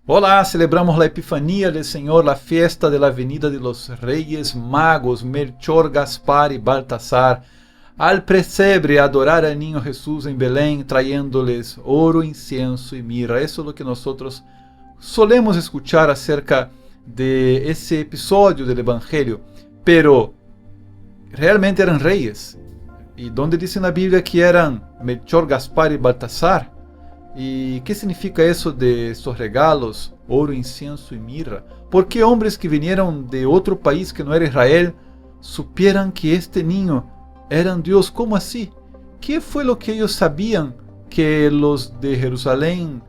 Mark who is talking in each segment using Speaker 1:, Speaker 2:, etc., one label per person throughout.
Speaker 1: Hola, celebramos la Epifanía del Señor, la fiesta de la venida de los Reyes Magos, Melchor, Gaspar y Baltasar, al pesebre a adorar al niño Jesús en Belén, trayéndoles oro, incienso y mirra. Eso es lo que nosotros solemos escuchar acerca de ese episodio del Evangelio. Pero, ¿realmente eran reyes? ¿Y dónde dice en la Biblia que eran Melchor, Gaspar y Baltasar? ¿Y qué significa eso de estos regalos, oro, incienso y mirra? ¿Por qué hombres que vinieron de otro país que no era Israel supieran que este niño era Dios? ¿Cómo así? ¿Qué fue lo que ellos sabían que los de Jerusalén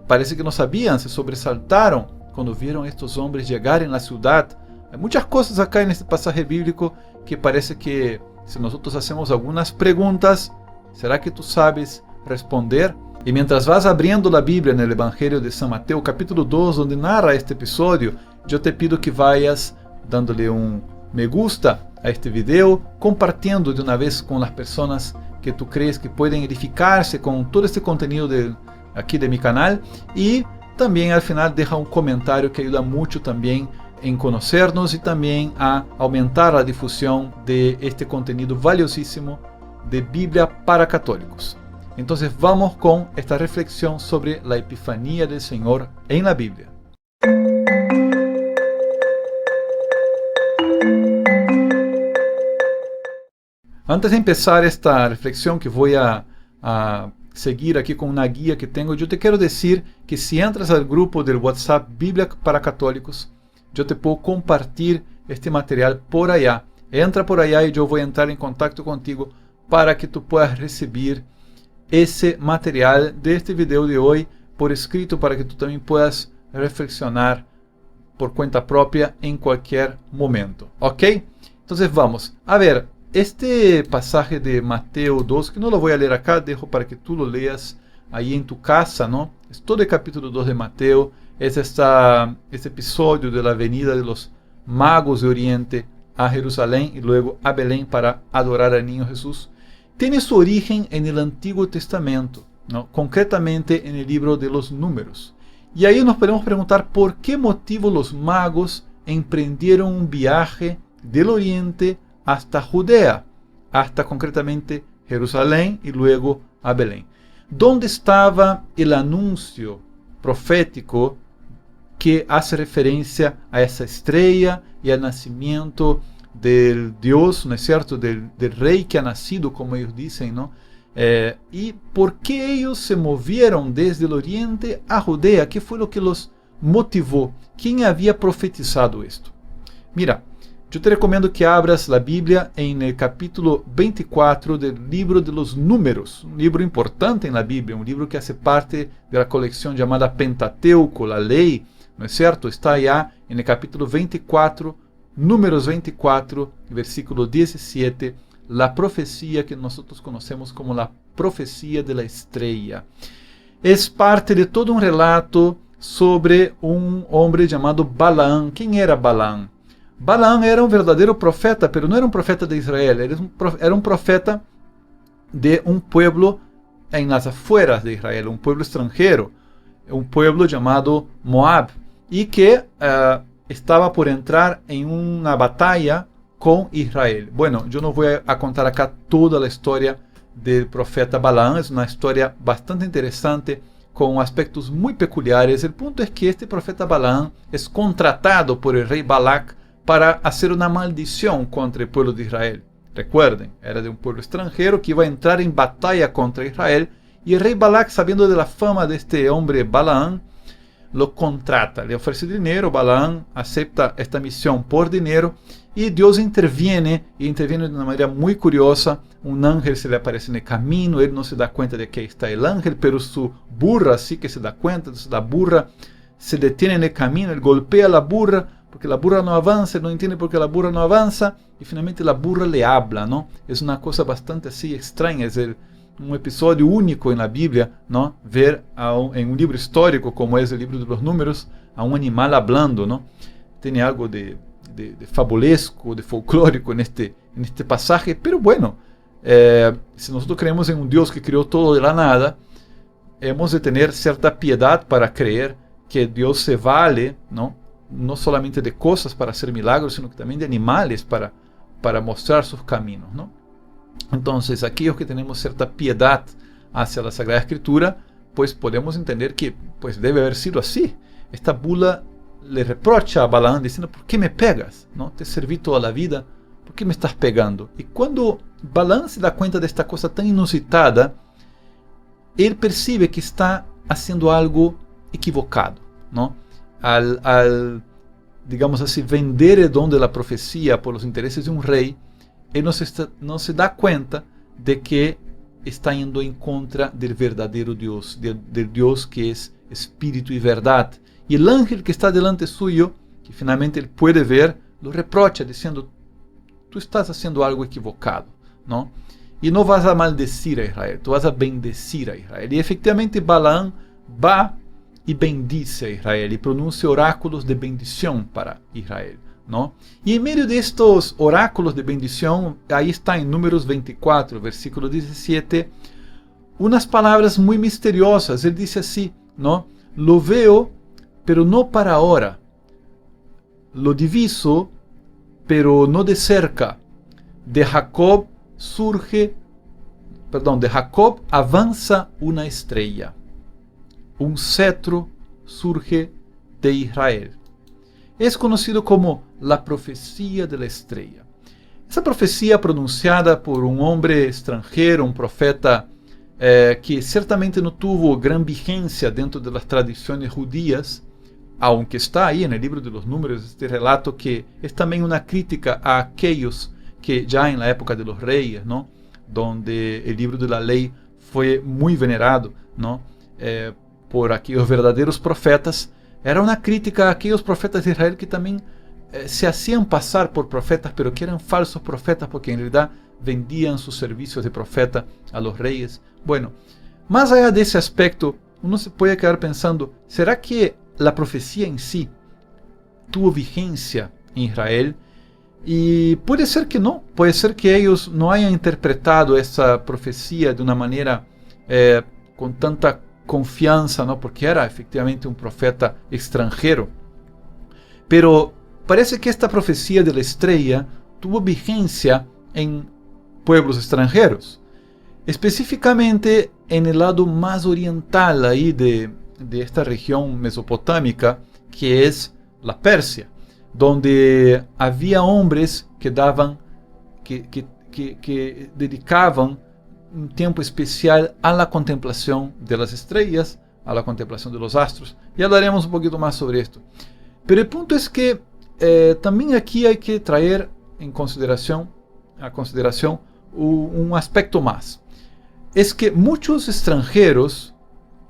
Speaker 1: parece que no sabían? Se sobresaltaron cuando vieron a estos hombres llegar en la ciudad. Hay muchas cosas acá en este pasaje bíblico que parece que si nosotros hacemos algunas preguntas, ¿será que tú sabes responder? Y mientras vas abriendo la Biblia en el Evangelio de San Mateo, capítulo 2, donde narra este episodio, yo te pido que vayas dándole un me gusta a este video, compartiendo de una vez con las personas que tú crees que pueden edificarse con todo este contenido aquí de mi canal. Y también al final deja un comentario que ayuda mucho también en conocernos y también a aumentar la difusión de este contenido valiosísimo de Biblia para católicos. Entonces vamos con esta reflexión sobre la Epifanía del Señor en la Biblia. Antes de empezar esta reflexión que voy a seguir aquí con una guía que tengo, yo te quiero decir que si entras al grupo del WhatsApp Biblia para Católicos, yo te puedo compartir este material por allá. Entra por allá y yo voy a entrar en contacto contigo para que tú puedas recibir ese material de este video de hoy por escrito para que tú también puedas reflexionar por cuenta propia en cualquier momento. ¿Ok? Entonces vamos. A ver, este pasaje de Mateo 2, que no lo voy a leer acá, dejo para que tú lo leas ahí en tu casa, ¿no? Es todo el capítulo 2 de Mateo. Es este episodio de la venida de los magos de Oriente a Jerusalén y luego a Belén para adorar al niño Jesús. Tiene su origen en el Antiguo Testamento, ¿no? Concretamente en el libro de los Números. Y ahí nos podemos preguntar por qué motivo los magos emprendieron un viaje del Oriente hasta Judea, hasta concretamente Jerusalén y luego a Belén. ¿Dónde estaba el anuncio profético que hace referencia a esa estrella y al nacimiento del Dios, ¿no es cierto?, del rey que ha nacido, como ellos dicen, ¿no? ¿Y por qué ellos se movieron desde el oriente a Judea? ¿Qué fue lo que los motivó? ¿Quién había profetizado esto? Mira, yo te recomiendo que abras la Biblia en el capítulo 24 del libro de los Números, un libro importante en la Biblia, un libro que hace parte de la colección llamada Pentateuco, la ley, ¿no es cierto? Está allá en el capítulo 24, Números 24, versículo 17, la profecía que nosotros conocemos como la profecía de la estrella. Es parte de todo un relato sobre un hombre llamado Balaam. ¿Quién era Balaam? Balaam era un verdadero profeta, pero no era un profeta de Israel, era un profeta de un pueblo en las afueras de Israel, un pueblo extranjero, un pueblo llamado Moab, y que estaba por entrar en una batalla con Israel. Bueno, yo no voy a contar acá toda la historia del profeta Balaam, es una historia bastante interesante con aspectos muy peculiares. El punto es que este profeta Balaam es contratado por el rey Balac para hacer una maldición contra el pueblo de Israel. Recuerden, era de un pueblo extranjero que iba a entrar en batalla contra Israel, y el rey Balac, sabiendo de la fama de este hombre Balaam, lo contrata, le ofrece dinero. Balaam acepta esta misión por dinero y Dios interviene de una manera muy curiosa. Un ángel se le aparece en el camino, él no se da cuenta de que ahí está el ángel, pero su burra sí que se da cuenta. Entonces la burra se detiene en el camino, él golpea a la burra porque la burra no avanza, no entiende por qué la burra no avanza, y finalmente la burra le habla, ¿no? Es una cosa bastante así extraña, es un episodio único en la Biblia, ¿no? Ver en un libro histórico como es el libro de los Números a un animal hablando, ¿no? Tiene algo de fabulesco, de folclórico en este pasaje, pero bueno, si nosotros creemos en un Dios que creó todo de la nada, hemos de tener cierta piedad para creer que Dios se vale, no solamente de cosas para hacer milagros, sino que también de animales para mostrar sus caminos, Entonces, aquellos que tenemos cierta piedad hacia la Sagrada Escritura, pues podemos entender que pues debe haber sido así. Esta bula le reprocha a Balaam diciendo: ¿por qué me pegas? Te serví toda la vida, ¿por qué me estás pegando? Y cuando Balaam se da cuenta de esta cosa tan inusitada, él percibe que está haciendo algo equivocado, Al digamos así, vender el don de la profecía por los intereses de un rey, él no se da cuenta de que está yendo en contra del verdadero Dios, del Dios que es espíritu y verdad. Y el ángel que está delante suyo, que finalmente él puede ver, lo reprocha diciendo: tú estás haciendo algo equivocado, y no vas a maldecir a Israel, tú vas a bendecir a Israel. Y efectivamente Balaam va y bendice a Israel y pronuncia oráculos de bendición para Israel, Y en medio de estos oráculos de bendición, ahí está en Números 24, versículo 17, unas palabras muy misteriosas. Él dice así, lo veo, pero no para ahora. Lo diviso, pero no de cerca. De Jacob avanza una estrella. Un cetro surge de Israel. Es conocido como la profecía de la estrella. Esa profecía pronunciada por un hombre extranjero, un profeta que ciertamente no tuvo gran vigencia dentro de las tradiciones judías, aunque está ahí en el libro de los Números este relato que es también una crítica a aquellos que ya en la época de los reyes, donde el libro de la ley fue muy venerado, por aquellos verdaderos profetas. Era una crítica a aquellos profetas de Israel que también se hacían pasar por profetas, pero que eran falsos profetas porque en realidad vendían sus servicios de profeta a los reyes. Bueno, más allá de ese aspecto, uno se puede quedar pensando: ¿será que la profecía en sí tuvo vigencia en Israel? Y puede ser que no, puede ser que ellos no hayan interpretado esa profecía de una manera con tanta confianza, porque era efectivamente un profeta extranjero. Pero parece que esta profecía de la estrella tuvo vigencia en pueblos extranjeros, específicamente en el lado más oriental ahí de esta región mesopotámica, que es la Persia, donde había hombres que dedicaban un tiempo especial a la contemplación de las estrellas, a la contemplación de los astros. Ya hablaremos un poquito más sobre esto. Pero el punto es que también aquí hay que traer a consideración un aspecto más. Es que muchos extranjeros,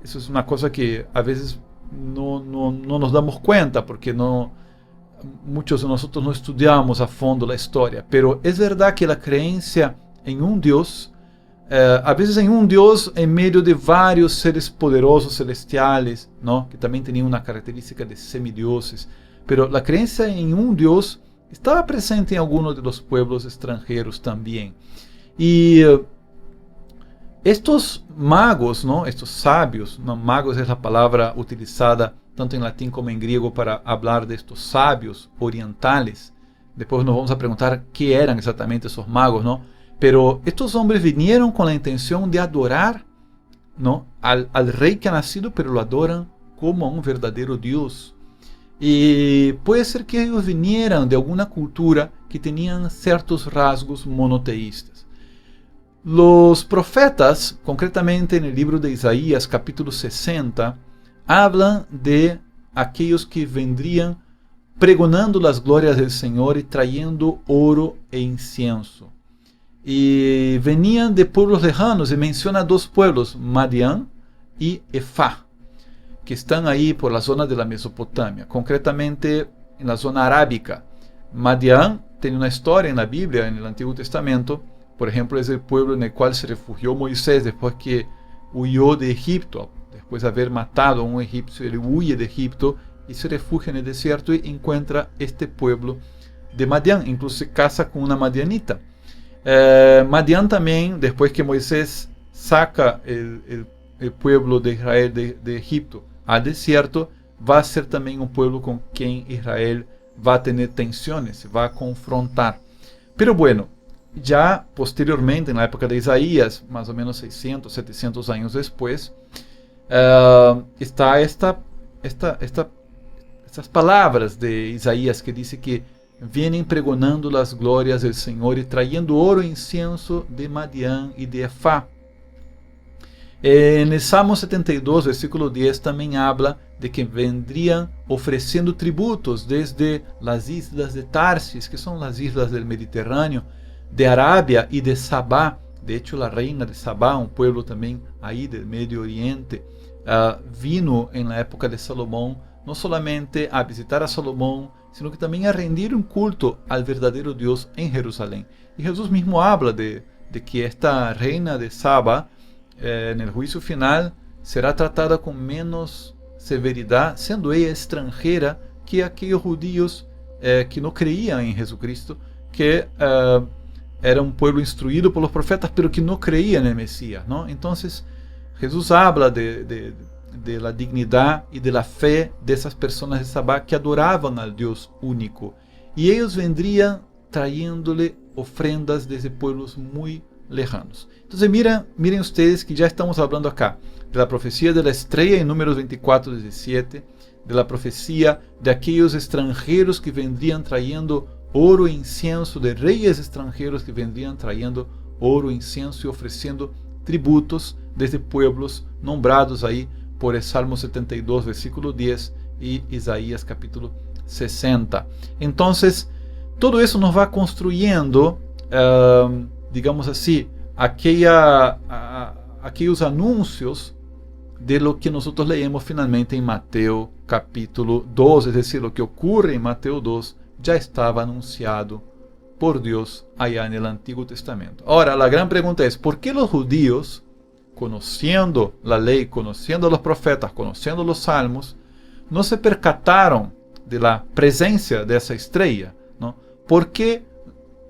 Speaker 1: eso es una cosa que a veces no nos damos cuenta porque muchos de nosotros no estudiamos a fondo la historia, pero es verdad que la creencia en un Dios, a veces en un Dios en medio de varios seres poderosos celestiales, que también tenían una característica de semidioses, pero la creencia en un Dios estaba presente en algunos de los pueblos extranjeros también. Y estos magos, estos sabios, magos es la palabra utilizada tanto en latín como en griego para hablar de estos sabios orientales. Después nos vamos a preguntar qué eran exactamente esos magos, Pero estos hombres vinieron con la intención de adorar, al rey que ha nacido, pero lo adoran como a un verdadero Dios. Y puede ser que ellos vinieran de alguna cultura que tenían ciertos rasgos monoteístas. Los profetas, concretamente en el libro de Isaías, capítulo 60, hablan de aquellos que vendrían pregonando las glorias del Señor y trayendo oro e incienso. Y venían de pueblos lejanos, y menciona dos pueblos, Madián y Efá, que están ahí por la zona de la Mesopotamia, concretamente en la zona arábica. Madián tiene una historia en la Biblia, en el Antiguo Testamento. Por ejemplo, es el pueblo en el cual se refugió Moisés después que huyó de Egipto. Después de haber matado a un egipcio, él huye de Egipto y se refugia en el desierto y encuentra este pueblo de Madián. Incluso se casa con una madianita. Madián también, después que Moisés saca el pueblo de Israel de Egipto al desierto, vai ser também um povo com quem Israel vai ter tensões, vai confrontar. Pero bueno, já posteriormente, na época de Isaías, mais ou menos 600, 700 anos depois, está estas palavras de Isaías que diz que vêm pregonando as glórias do Senhor e trayendo ouro e incienso de Madian e de Efá. No Salmo 72, versículo 10, também habla de que vendrían oferecendo tributos desde as islas de Tarsis, que são as islas do Mediterrâneo, de Arábia e de Sabá. De hecho, a reina de Sabá, um povo também aí do Medio Oriente, vino na época de Salomão, não solamente a visitar a Salomão, sino que também a rendir um culto ao verdadeiro Deus em Jerusalém. E Jesus mesmo habla de que esta reina de Sabá, no juízo final, será tratada com menos severidade, sendo ela estrangeira que aqueles judeus que não creiam em Jesus que era um povo instruído pelos profetas, pero que não creia no Messias, não? Então, Jesus habla de la dignidade e de la fé dessas pessoas de Sabá que adoravam ao Deus único. E eles vendrían trayéndole ofrendas desde pueblos muito lejanos. Então, miren ustedes que já estamos falando acá de la profecía de la estrella em Números 24:17, de la profecía de aqueles extranjeros que vendrían trayendo ouro e incienso, de reyes extranjeros que vendrían trayendo ouro e incienso e oferecendo tributos desde pueblos nombrados aí por el Salmo 72, versículo 10 e Isaías capítulo 60. Então, todo isso nos vai construindo, digamos assim, aqueles anúncios de lo que nós leemos finalmente em Mateus capítulo 2, es decir, lo que ocorre em Mateus 2 já estava anunciado por Deus allá no Antigo Testamento. Agora, a grande pergunta é: por que os judíos, conhecendo a lei, conhecendo os profetas, conhecendo os salmos, não se percataram da presença dessa estrela? Não? Por que,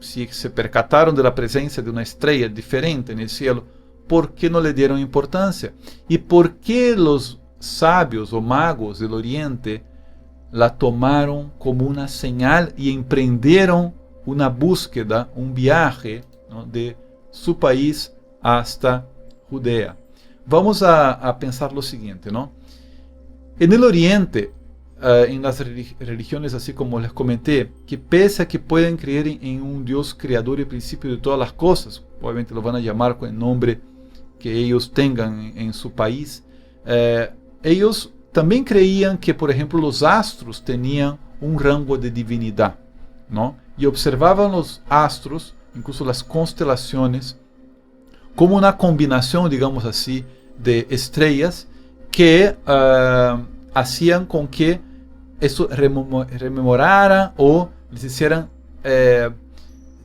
Speaker 1: se se percataram da presença de uma estrela diferente no cielo, por que não lhe deram importância? E por que os sábios ou magos do Oriente la tomaram como uma señal e empreenderam uma búsqueda, viaje, ¿no?, de su país hasta Judea. Vamos a pensar lo seguinte, ¿no? En el Oriente, en las religiones, así como les comenté, que pese a que pueden creer en un Dios creador y principio de todas las cosas, obviamente lo van a llamar con el nombre que ellos tengan en su país, ellos también creían que, por ejemplo, los astros tenían un rango de divinidad, ¿no? Y observaban los astros, incluso las constelaciones, como una combinación, digamos así, de estrellas que hacían con que eso rememorara o les hicieran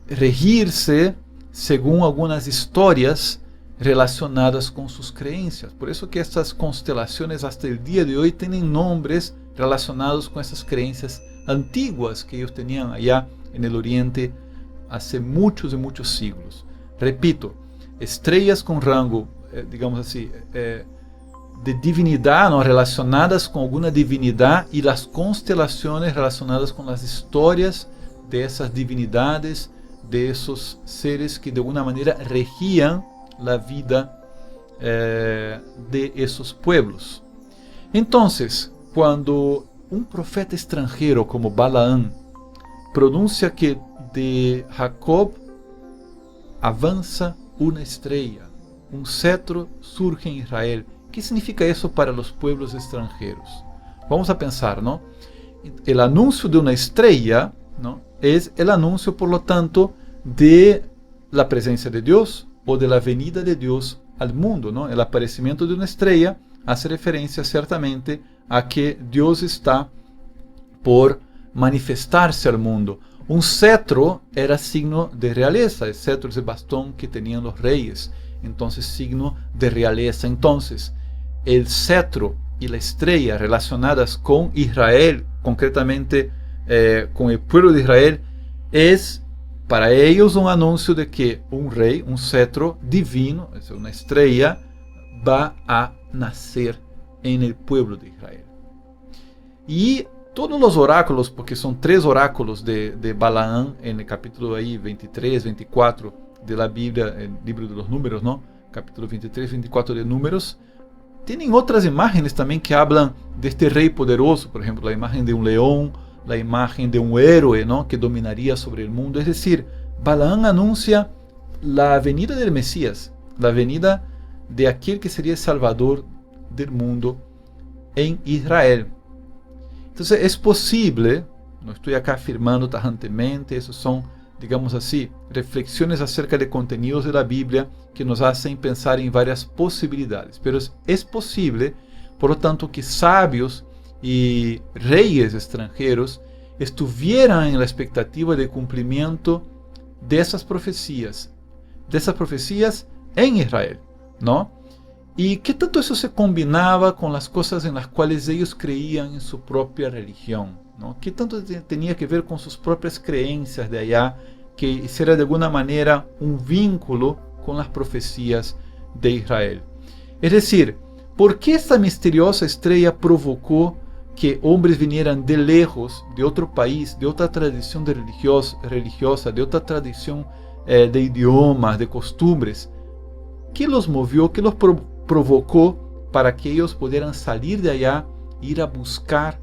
Speaker 1: regirse según algunas historias relacionadas con sus creencias. Por eso que estas constelaciones hasta el día de hoy tienen nombres relacionados con esas creencias antiguas que ellos tenían allá en el Oriente hace muchos y muchos siglos. Repito, estrellas con rango, digamos así, de divinidad, ¿no?, relacionadas con alguna divinidad, y las constelaciones relacionadas con las historias de esas divinidades, de esos seres que de alguna manera regían la vida de esos pueblos. Entonces, cuando un profeta extranjero como Balaam pronuncia que de Jacob avanza una estrella, un cetro surge en Israel, ¿qué significa eso para los pueblos extranjeros? Vamos a pensar, ¿no? El anuncio de una estrella, ¿no?, es el anuncio, por lo tanto, de la presencia de Dios o de la venida de Dios al mundo, ¿no? El aparecimiento de una estrella hace referencia ciertamente a que Dios está por manifestarse al mundo. Un cetro era signo de realeza, el cetro es el bastón que tenían los reyes, entonces signo de realeza. Entonces, el cetro y la estrella relacionadas con Israel, concretamente con el pueblo de Israel, es para ellos un anuncio de que un rey, un cetro divino, es una estrella, va a nacer en el pueblo de Israel. Y todos los oráculos, porque son 3 oráculos de Balaam en el capítulo ahí 23, 24 de la Biblia, el libro de los números, ¿no? Capítulo 23, 24 de números, tienen otras imágenes también que hablan de este rey poderoso, por ejemplo, la imagen de un león, la imagen de un héroe, ¿no? Que dominaría sobre el mundo. Es decir, Balaam anuncia la venida del Mesías, la venida de aquel que sería el Salvador del mundo en Israel. Entonces es posible, no estoy acá afirmando tajantemente, esos son, digamos así, reflexiones acerca de contenidos de la Biblia que nos hacen pensar en varias posibilidades, pero es posible, por lo tanto, que sabios y reyes extranjeros estuvieran en la expectativa de cumplimiento de esas profecías en Israel, ¿no? Y qué tanto eso se combinaba con las cosas en las cuales ellos creían en su propia religión, ¿no? Qué tanto tenía que ver con sus propias creencias de allá, que hiciera de alguna manera un vínculo con las profecías de Israel. Es decir, ¿por qué esta misteriosa estrella provocó que hombres vinieran de lejos, de otro país, de otra tradición religiosa, de otra tradición de idiomas, de costumbres? ¿Qué los movió? ¿Qué los provocó para que ellos pudieran salir de allá e ir a buscar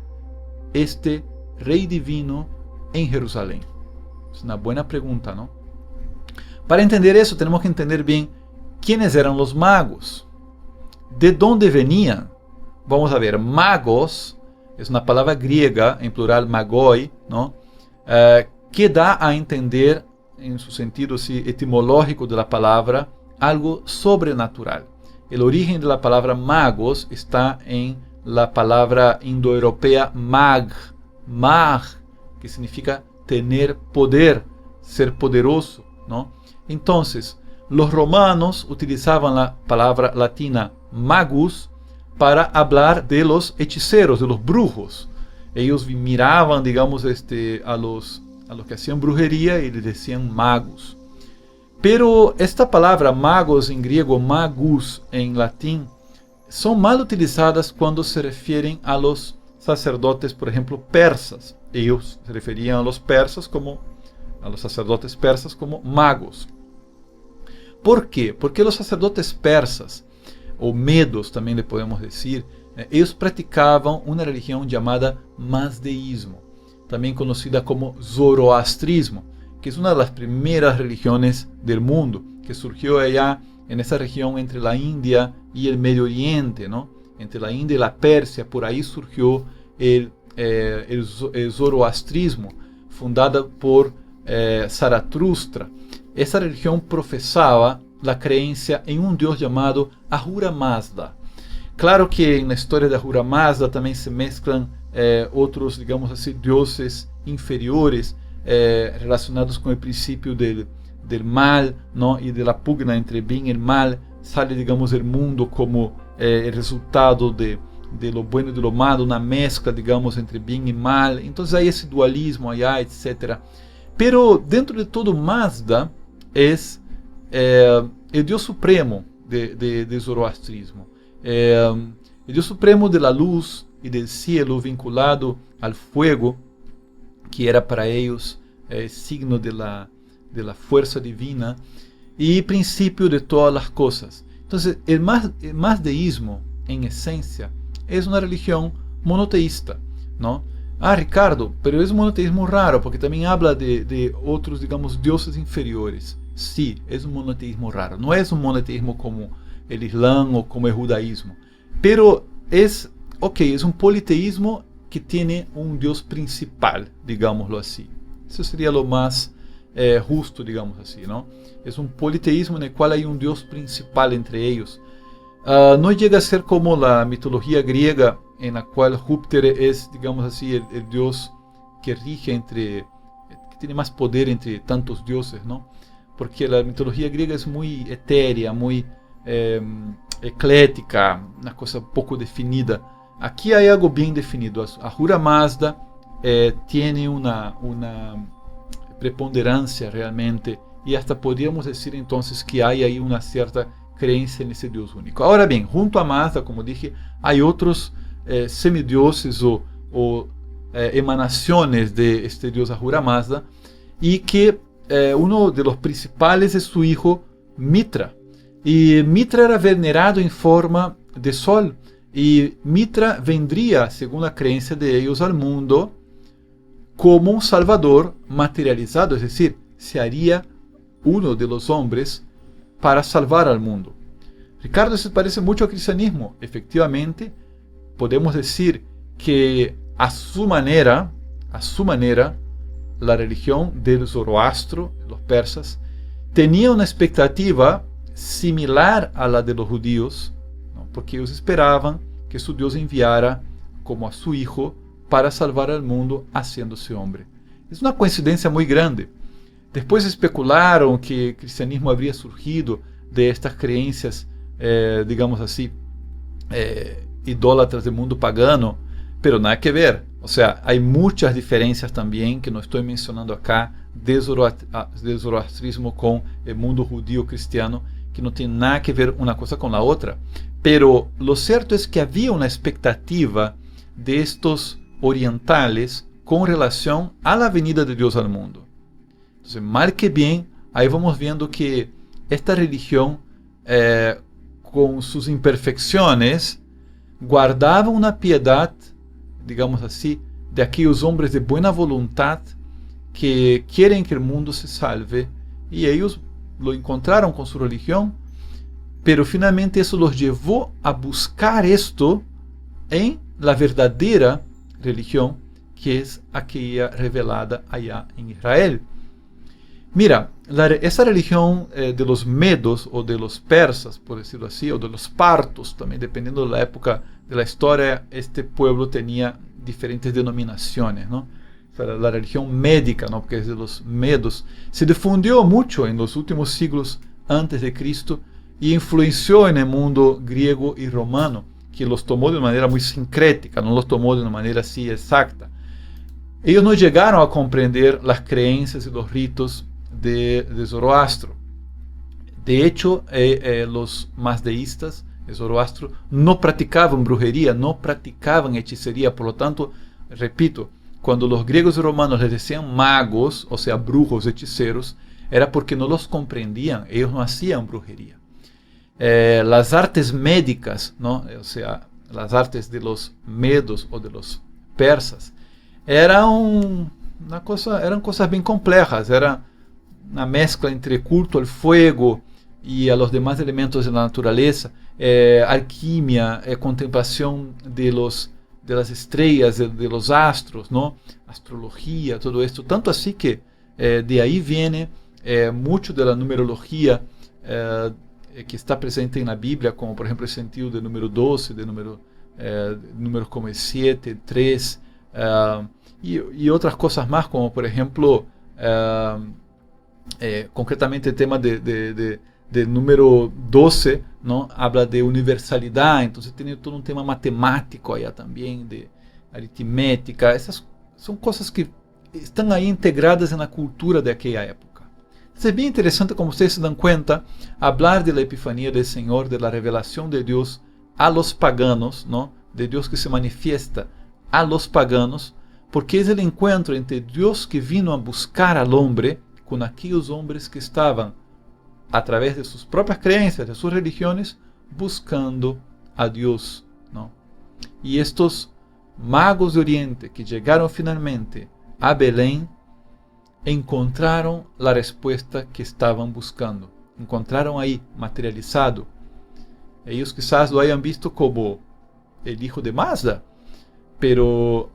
Speaker 1: este rey divino en Jerusalén? Es una buena pregunta, ¿no? Para entender eso tenemos que entender bien quiénes eran los magos, de dónde venían. Vamos a ver, magos es una palabra griega, en plural magoi, ¿no? Que da a entender, en su sentido etimológico de la palabra, algo sobrenatural. El origen de la palabra magos está en la palabra indoeuropea mag, que significa tener poder, ser poderoso, ¿no? Entonces, los romanos utilizaban la palabra latina magus para hablar de los hechiceros, de los brujos. Ellos miraban, digamos, a los que hacían brujería y les decían magos. Pero esta palabra magos en griego, magus en latín, son mal utilizadas cuando se refieren a los sacerdotes, por ejemplo, persas. Ellos se referían a los sacerdotes persas como magos. ¿Por qué? Porque los sacerdotes persas, o medos también le podemos decir, ellos practicaban una religión llamada mazdeísmo, también conocida como zoroastrismo, que es una de las primeras religiones del mundo, que surgió allá en esa región entre la India y el Medio Oriente, ¿no? Entre la India y la Persia, por ahí surgió el zoroastrismo, fundada por Zaratustra. Esa religión profesaba la creencia en un dios llamado Ahura Mazda. Claro que en la historia de Ahura Mazda también se mezclan otros, digamos así, dioses inferiores relacionados con el principio del mal, ¿no? Y de la pugna entre bien y el mal. Sale, digamos, el mundo como el resultado de lo bueno y de lo malo, una mezcla, digamos, entre bien y mal. Entonces hay ese dualismo allá, etc. Pero dentro de todo, Mazda es el Dios supremo de Zoroastrismo. El Dios supremo de la luz y del cielo, vinculado al fuego, que era para ellos signo de la fuerza divina y principio de todas las cosas. Entonces, el mazdeísmo, en esencia, es una religión monoteísta, ¿no? Ricardo, pero es un monoteísmo raro, porque también habla de otros, digamos, dioses inferiores. Sí, es un monoteísmo raro. No es un monoteísmo como el Islam o como el judaísmo. Pero es un politeísmo que tiene un Dios principal, digámoslo así. Eso sería lo más justo, digamos así, ¿no? Es un politeísmo en el cual hay un Dios principal entre ellos. No llega a ser como la mitología griega, en la cual Júpiter es, digamos así, el dios que rige que tiene más poder entre tantos dioses, ¿no? Porque la mitología griega es muy etérea, muy eclética, una cosa poco definida. Aquí hay algo bien definido. Ahura Mazda tiene una preponderancia realmente, y hasta podríamos decir entonces que hay ahí una cierta creencia en ese Dios único. Ahora bien, junto a Mazda, como dije, hay otros semidioses o o emanaciones de este dios Ahura Mazda, y que uno de los principales es su hijo Mitra. Y Mitra era venerado en forma de sol, y Mitra vendría, según la creencia de ellos, al mundo como un salvador materializado, es decir, se haría uno de los hombres para salvar al mundo. Ricardo, se parece mucho al cristianismo. Efectivamente, podemos decir que a su manera, la religión del Zoroastro, los persas, tenía una expectativa similar a la de los judíos, ¿no? Porque ellos esperaban que su Dios enviara como a su hijo para salvar al mundo haciéndose hombre. Es una coincidencia muy grande. Después especularon que el cristianismo habría surgido de estas creencias, digamos así, idólatras del mundo pagano, pero nada que ver. O sea, hay muchas diferencias también que no estoy mencionando acá del zoroastrismo con el mundo judío cristiano, que no tiene nada que ver una cosa con la otra. Pero lo cierto es que había una expectativa de estos orientales con relación a la venida de Dios al mundo. Entonces, mal que bien, ahí vamos viendo que esta religión, con sus imperfecciones, guardaba una piedad, digamos así, de aquellos hombres de buena voluntad que quieren que el mundo se salve, y ellos lo encontraron con su religión, pero finalmente eso los llevó a buscar esto en la verdadera religión, que es aquella revelada allá en Israel. Mira, esa religión de los medos o de los persas, por decirlo así, o de los partos, también dependiendo de la época de la historia, este pueblo tenía diferentes denominaciones, ¿no? O sea, la religión médica, ¿no? Porque es de los medos, se difundió mucho en los últimos siglos antes de Cristo y influenció en el mundo griego y romano, que los tomó de una manera muy sincrética, no los tomó de una manera así exacta. Ellos no llegaron a comprender las creencias y los ritos de Zoroastro. De hecho, los mazdeístas de Zoroastro no practicaban brujería, no practicaban hechicería. Por lo tanto, repito, cuando los griegos y romanos les decían magos, o sea, brujos, hechiceros, era porque no los comprendían. Ellos no hacían brujería. Las artes médicas, ¿no? O sea, las artes de los medos o de los persas, eran cosas bien complejas. Era una mezcla entre culto al fuego y a los demás elementos de la naturaleza, alquimia, contemplación de las estrellas, de los astros, ¿no? Astrología, todo esto. Tanto así que de ahí viene mucho de la numerología que está presente en la Biblia, como por ejemplo el sentido del número 12, de números como el 7, 3, y otras cosas más, como por ejemplo concretamente el tema del número 12, ¿no? Habla de universalidad, entonces tiene todo un tema matemático allá también, de aritmética. Esas son cosas que están ahí integradas en la cultura de aquella época. Es bien interesante, como ustedes se dan cuenta, hablar de la epifanía del Señor, de la revelación de Dios a los paganos, ¿no? De Dios que se manifiesta a los paganos, porque es el encuentro entre Dios que vino a buscar al hombre con aquellos hombres que estaban, a través de sus propias creencias, de sus religiones, buscando a Dios, ¿no? Y estos magos de Oriente que llegaron finalmente a Belén, encontraron la respuesta que estaban buscando. Encontraron ahí, materializado. Ellos quizás lo hayan visto como el hijo de Mazda, pero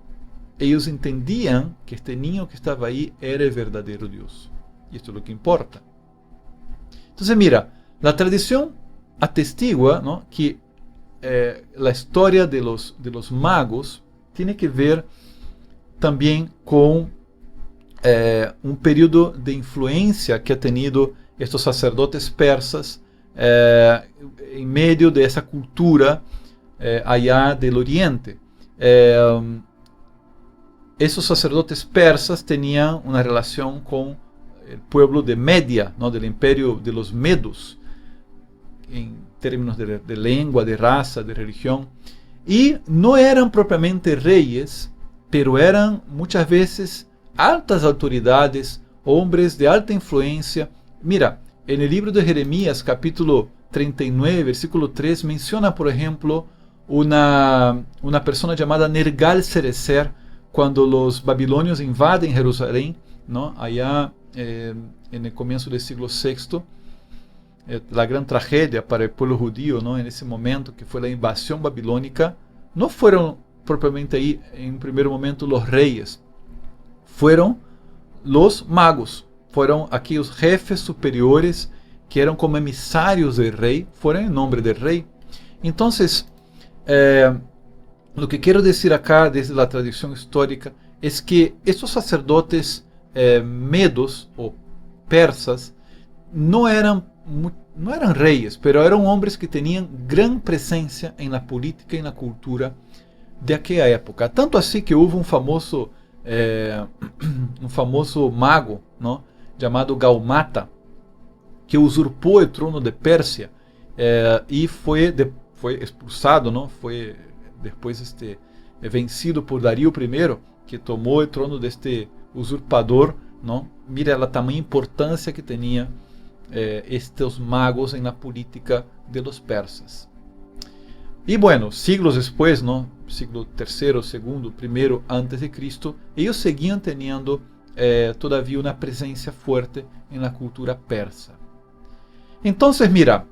Speaker 1: ellos entendían que este niño que estaba ahí era el verdadero Dios. Y esto es lo que importa. Entonces mira, la tradición atestigua, ¿no? Que la historia de los magos tiene que ver también con un periodo de influencia que ha tenido estos sacerdotes persas en medio de esa cultura allá del Oriente. Esos sacerdotes persas tenían una relación con el pueblo de Media, ¿no? Del imperio de los medos, en términos de lengua, de raza, de religión, y no eran propiamente reyes, pero eran muchas veces altas autoridades, hombres de alta influencia. Mira, en el libro de Jeremías, capítulo 39, versículo 3, menciona, por ejemplo, una persona llamada Nergal-Sarecer, cuando los babilonios invaden Jerusalén, ¿no? Allá en el comienzo del siglo VI, la gran tragedia para el pueblo judío, ¿no? En ese momento que fue la invasión babilónica, no fueron propiamente ahí en primer momento los reyes, fueron los magos, fueron aquellos jefes superiores que eran como emisarios del rey, fueron en nombre del rey. Entonces, lo que quiero decir acá desde la tradición histórica es que estos sacerdotes medos o persas no eran reyes, pero eran hombres que tenían gran presencia en la política y en la cultura de aquella época. Tanto así que hubo un famoso mago, ¿no? Llamado Gaumata, que usurpó el trono de Persia y fue expulsado, ¿no? Fue después vencido por Darío I, que tomó el trono de este usurpador, ¿no? Mira la tamaña importancia que tenía estos magos en la política de los persas. Y bueno, siglos después, ¿no? Siglo III, segundo, primero antes de Cristo, ellos seguían teniendo todavía una presencia fuerte en la cultura persa. Entonces, mira,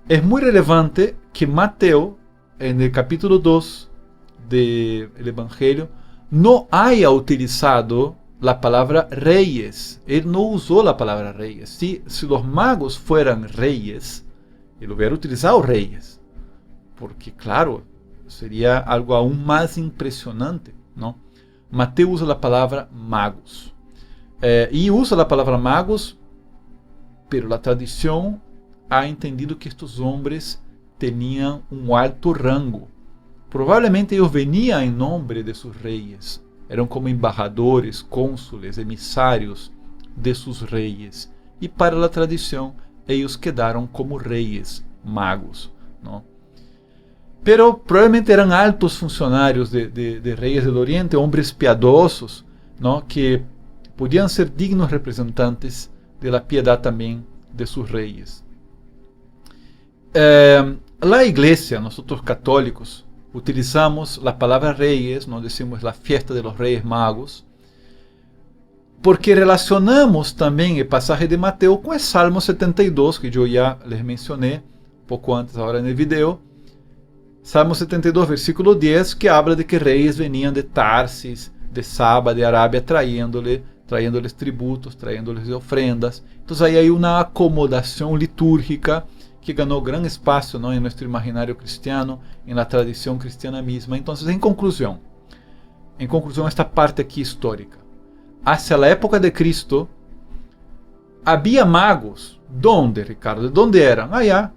Speaker 1: es muy relevante que Mateo, en el capítulo 2 del Evangelio, no haya utilizado la palabra reyes. Él no usó la palabra reyes. Si los magos fueran reyes, él hubiera utilizado reyes. Porque, claro, sería algo aún más impresionante, ¿no? Mateo usa la palabra magos. Y usa la palabra magos, pero la tradición ha entendido que estos hombres tenían un alto rango. Probablemente ellos venían en nombre de sus reyes. Eran como embajadores, cónsules, emisarios de sus reyes. Y para la tradición, ellos quedaron como reyes magos, ¿no? Pero probablemente eran altos funcionarios de reyes del Oriente, hombres piadosos, ¿no? Que podían ser dignos representantes de la piedad también de sus reyes. La iglesia, nosotros católicos, utilizamos la palabra reyes, no decimos la fiesta de los reyes magos, porque relacionamos también el pasaje de Mateo con el Salmo 72, que yo ya les mencioné poco antes ahora en el video. Salmo 72, versículo 10, que habla de que reyes venían de Tarsis, de Saba, de Arabia, trayéndoles tributos, trayéndoles ofrendas. Entonces ahí hay una acomodación litúrgica que ganó gran espacio, ¿no? En nuestro imaginario cristiano, en la tradición cristiana misma. Entonces, en conclusión, esta parte aquí histórica. Hacia la época de Cristo, había magos. ¿Dónde, Ricardo? ¿De dónde eran? Allá.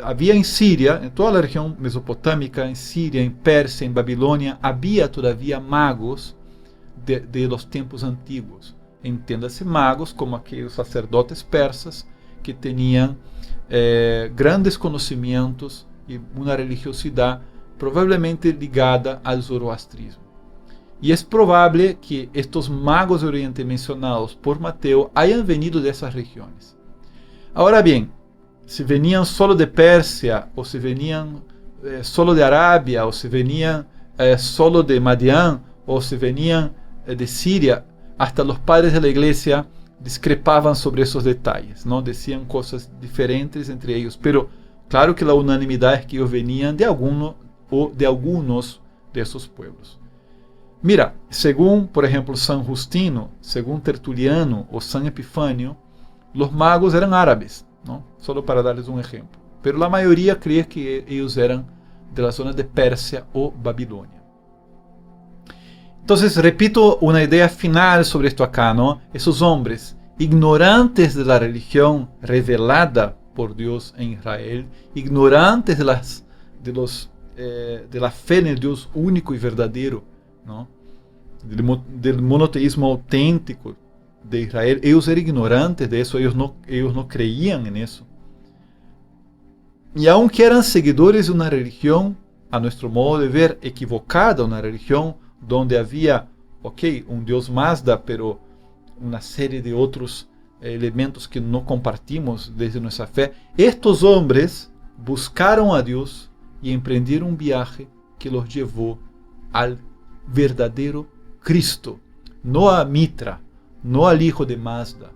Speaker 1: Había en Siria, en toda la región mesopotámica, en Siria, en Persia, en Babilonia, había todavía magos de los tiempos antiguos. Entiéndase magos como aquellos sacerdotes persas que tenían grandes conocimientos y una religiosidad probablemente ligada al zoroastrismo. Y es probable que estos magos de Oriente mencionados por Mateo hayan venido de esas regiones. Ahora bien, si venían solo de Persia, o si venían solo de Arabia, o si venían solo de Madián, o si venían de Siria, hasta los padres de la iglesia discrepaban sobre esos detalles, ¿no? Decían cosas diferentes entre ellos, pero claro que la unanimidad es que ellos venían de alguno o de algunos de esos pueblos. Mira, según, por ejemplo, San Justino, según Tertuliano o San Epifanio, los magos eran árabes, ¿no? Solo para darles un ejemplo. Pero la mayoría cree que ellos eran de la zona de Persia o Babilonia. Entonces, repito una idea final sobre esto acá, ¿no? Esos hombres, ignorantes de la religión revelada por Dios en Israel, ignorantes de la fe en el Dios único y verdadero, ¿no? Del monoteísmo auténtico de Israel. Ellos eran ignorantes de eso, ellos no creían en eso. Y aunque eran seguidores de una religión, a nuestro modo de ver, equivocada, una religión donde havia, um Deus Mazda, pero uma série de outros elementos que não compartimos desde nossa fé, estes homens buscaram a Deus e empreenderam um viaje que los levou al verdadeiro Cristo, não a Mitra, não al hijo de Mazda,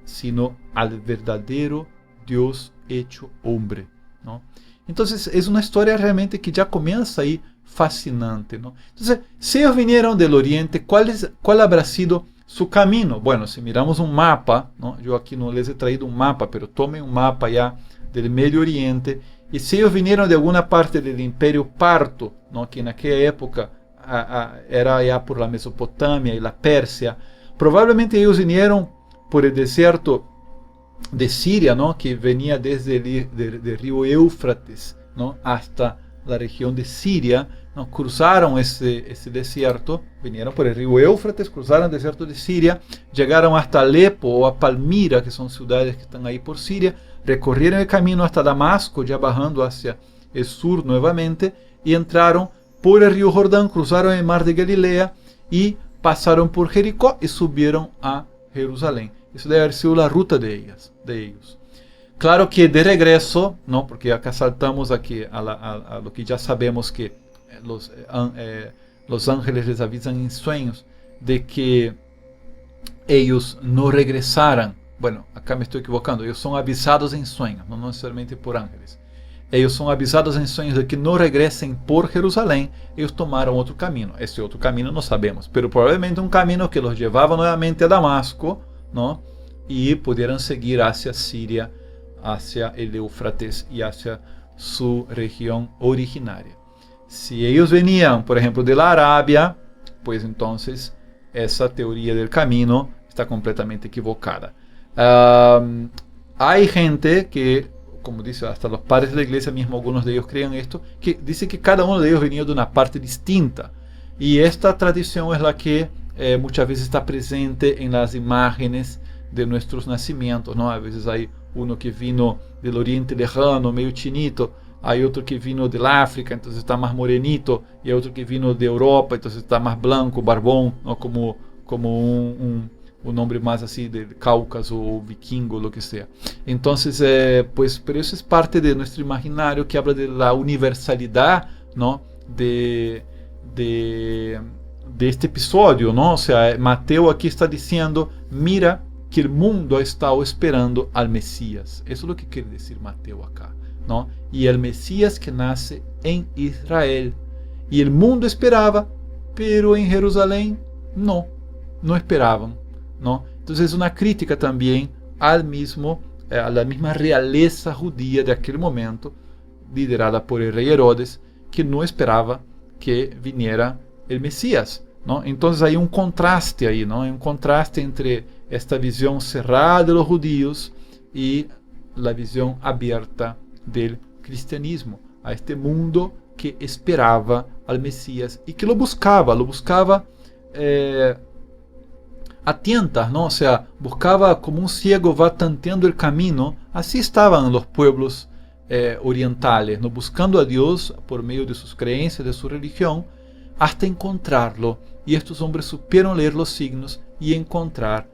Speaker 1: sino al verdadeiro Deus hecho hombre, ¿no? Entonces es una historia realmente que ya comienza ahí fascinante, ¿no? Entonces, si ellos vinieron del Oriente, ¿cuál habrá sido su camino? Bueno, si miramos un mapa, ¿no? Yo aquí no les he traído un mapa, pero tomen un mapa ya del Medio Oriente, y si ellos vinieron de alguna parte del Imperio Parto, ¿no? Que en aquella época era ya por la Mesopotamia y la Persia, probablemente ellos vinieron por el desierto de Siria, ¿no? Que venía desde el río Éufrates, ¿no? Hasta la región de Siria, ¿no? Cruzaron ese desierto, vinieron por el río Éufrates, cruzaron el desierto de Siria, llegaron hasta Alepo o a Palmira, que son ciudades que están ahí por Siria, recorrieron el camino hasta Damasco, ya bajando hacia el sur nuevamente, y entraron por el río Jordán, cruzaron el mar de Galilea y pasaron por Jericó y subieron a Jerusalén. Isso deve haber sido la ruta de ellos. Claro que de regreso, ¿no? Porque acá saltamos aquí a lo que ya sabemos que los ángeles les avisan en sueños de que ellos no regresaran. Bueno, acá me estoy equivocando. Ellos son avisados en sueños, no necesariamente por ángeles. Ellos son avisados en sueños de que no regresen por Jerusalén. Ellos tomaron otro camino. Ese otro camino no sabemos, pero probablemente un camino que los llevaba nuevamente a Damasco, ¿no? Y pudieran seguir hacia Siria, hacia el Éufrates y hacia su región originaria. Si ellos venían, por ejemplo, de la Arabia, pues entonces esa teoría del camino está completamente equivocada. Hay gente que, como dice, hasta los padres de la iglesia mismo, algunos de ellos creen esto, que dice que cada uno de ellos venía de una parte distinta. Y esta tradición es la que muchas veces está presente en las imágenes de nuestros nacimientos, ¿no? A veces hay uno que vino del Oriente Lejano, medio chinito, hay otro que vino del África, entonces está más morenito, y hay otro que vino de Europa, entonces está más blanco, barbón, ¿no? Como un hombre más así del Cáucaso o vikingo, lo que sea. Entonces, pues, pero eso es parte de nuestro imaginario que habla de la universalidad, ¿no? de este episodio, ¿no? O sea, Mateo aquí está diciendo, mira que el mundo ha estado esperando al Mesías. Eso es lo que quiere decir Mateo acá, ¿no? Y el Mesías que nace en Israel. Y el mundo esperaba, pero en Jerusalén no esperaban, ¿no? Entonces es una crítica también a la misma realeza judía de aquel momento, liderada por el rey Herodes, que no esperaba que viniera el Mesías, ¿no? Entonces hay un contraste ahí, ¿no? Hay un contraste entre esta visión cerrada de los judíos y la visión abierta del cristianismo, a este mundo que esperaba al Mesías y que lo buscaba a tientas, ¿no? O sea, buscaba como un ciego va tanteando el camino. Así estaban los pueblos orientales, ¿no? Buscando a Dios por medio de sus creencias, de su religión, hasta encontrarlo. Y estos hombres supieron leer los signos y encontrar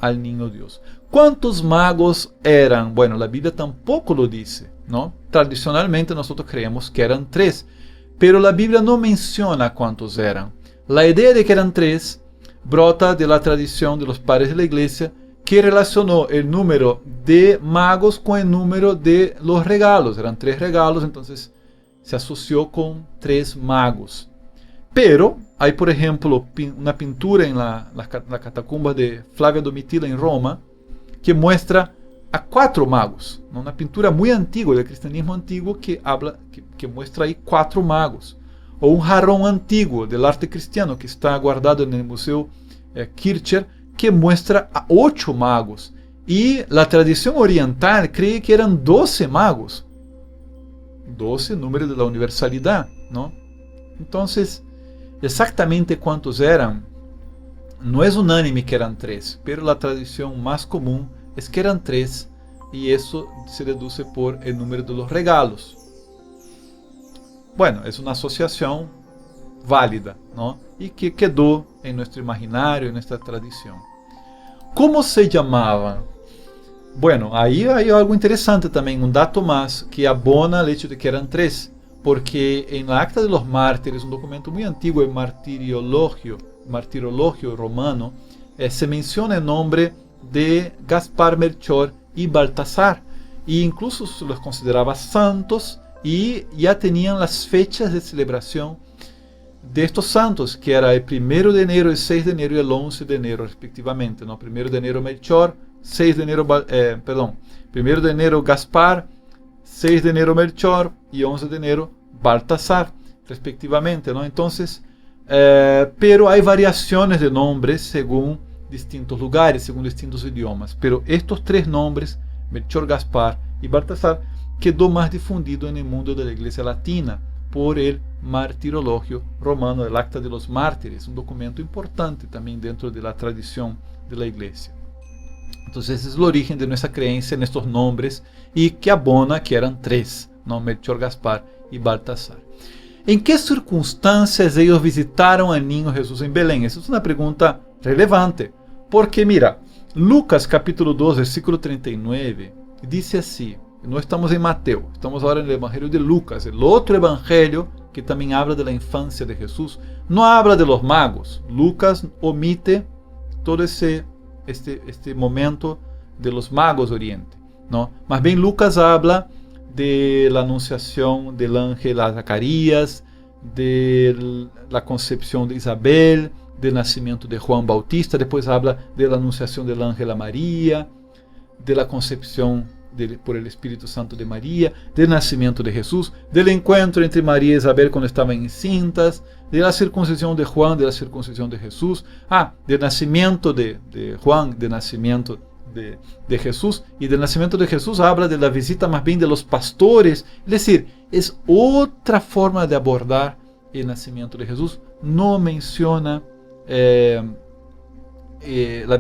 Speaker 1: al niño Dios. ¿Cuántos magos eran? Bueno, la Biblia tampoco lo dice, ¿no? Tradicionalmente nosotros creemos que eran 3, pero la Biblia no menciona cuántos eran. La idea de que eran 3 brota de la tradición de los padres de la iglesia, que relacionó el número de magos con el número de los regalos. Eran 3 regalos, entonces se asoció con 3 magos. Pero hay, por ejemplo, una pintura en la catacumba de Flavia Domitila en Roma que muestra a 4 magos, ¿no? Una pintura muy antigua del cristianismo antiguo que muestra ahí 4 magos. O un jarrón antiguo del arte cristiano que está guardado en el Museo Kircher, que muestra a 8 magos. Y la tradición oriental cree que eran 12 magos. 12, número de la universalidad, ¿no? Entonces, exactamente cuántos eran, no es unánime que eran 3, pero la tradición más común es que eran 3, y eso se deduce por el número de los regalos. Bueno, es una asociación válida, ¿no? Y que quedó en nuestro imaginario, en nuestra tradición. ¿Cómo se llamaban? Bueno, aí hay algo interesante también, un dato más que abona el hecho de que eran tres, porque en la Acta de los Mártires, un documento muy antiguo, el Martirologio romano, se menciona el nombre de Gaspar, Melchor y Baltasar, e incluso se los consideraba santos y ya tenían las fechas de celebración de estos santos, que era el 1 de enero, el 6 de enero y el 11 de enero respectivamente, ¿no? 1 de enero Melchor, 6 de enero, 1 de enero Gaspar, 6 de enero Melchor y 11 de enero Baltasar respectivamente, ¿no? Entonces, pero hay variaciones de nombres según distintos lugares, según distintos idiomas, pero estos tres nombres, Melchor, Gaspar y Baltasar, quedó más difundido en el mundo de la Iglesia Latina por el Martirologio romano, el Acta de los Mártires, un documento importante también dentro de la tradición de la Iglesia. Entonces ese es el origen de nuestra creencia en estos nombres y que abona que eran tres, ¿no? Melchor, Gaspar y Baltasar. ¿En qué circunstancias ellos visitaron al niño Jesús en Belén? Esa es una pregunta relevante, porque mira, Lucas capítulo 2, versículo 39, dice así, no estamos en Mateo, estamos ahora en el Evangelio de Lucas, el otro Evangelio que también habla de la infancia de Jesús, no habla de los magos. Lucas omite todo este momento de los magos de Oriente, ¿no? Más bien Lucas habla de la anunciación del ángel a Zacarías, de la concepción de Isabel, del nacimiento de Juan Bautista, después habla de la anunciación del ángel a María, de la concepción por el Espíritu Santo de María, del nacimiento de Jesús, del encuentro entre María y Isabel cuando estaban encintas, de la circuncisión de Juan, de la circuncisión de Jesús, del nacimiento de Juan, del nacimiento de Jesús, y del nacimiento de Jesús habla de la visita más bien de los pastores, es decir, es otra forma de abordar el nacimiento de Jesús, no menciona la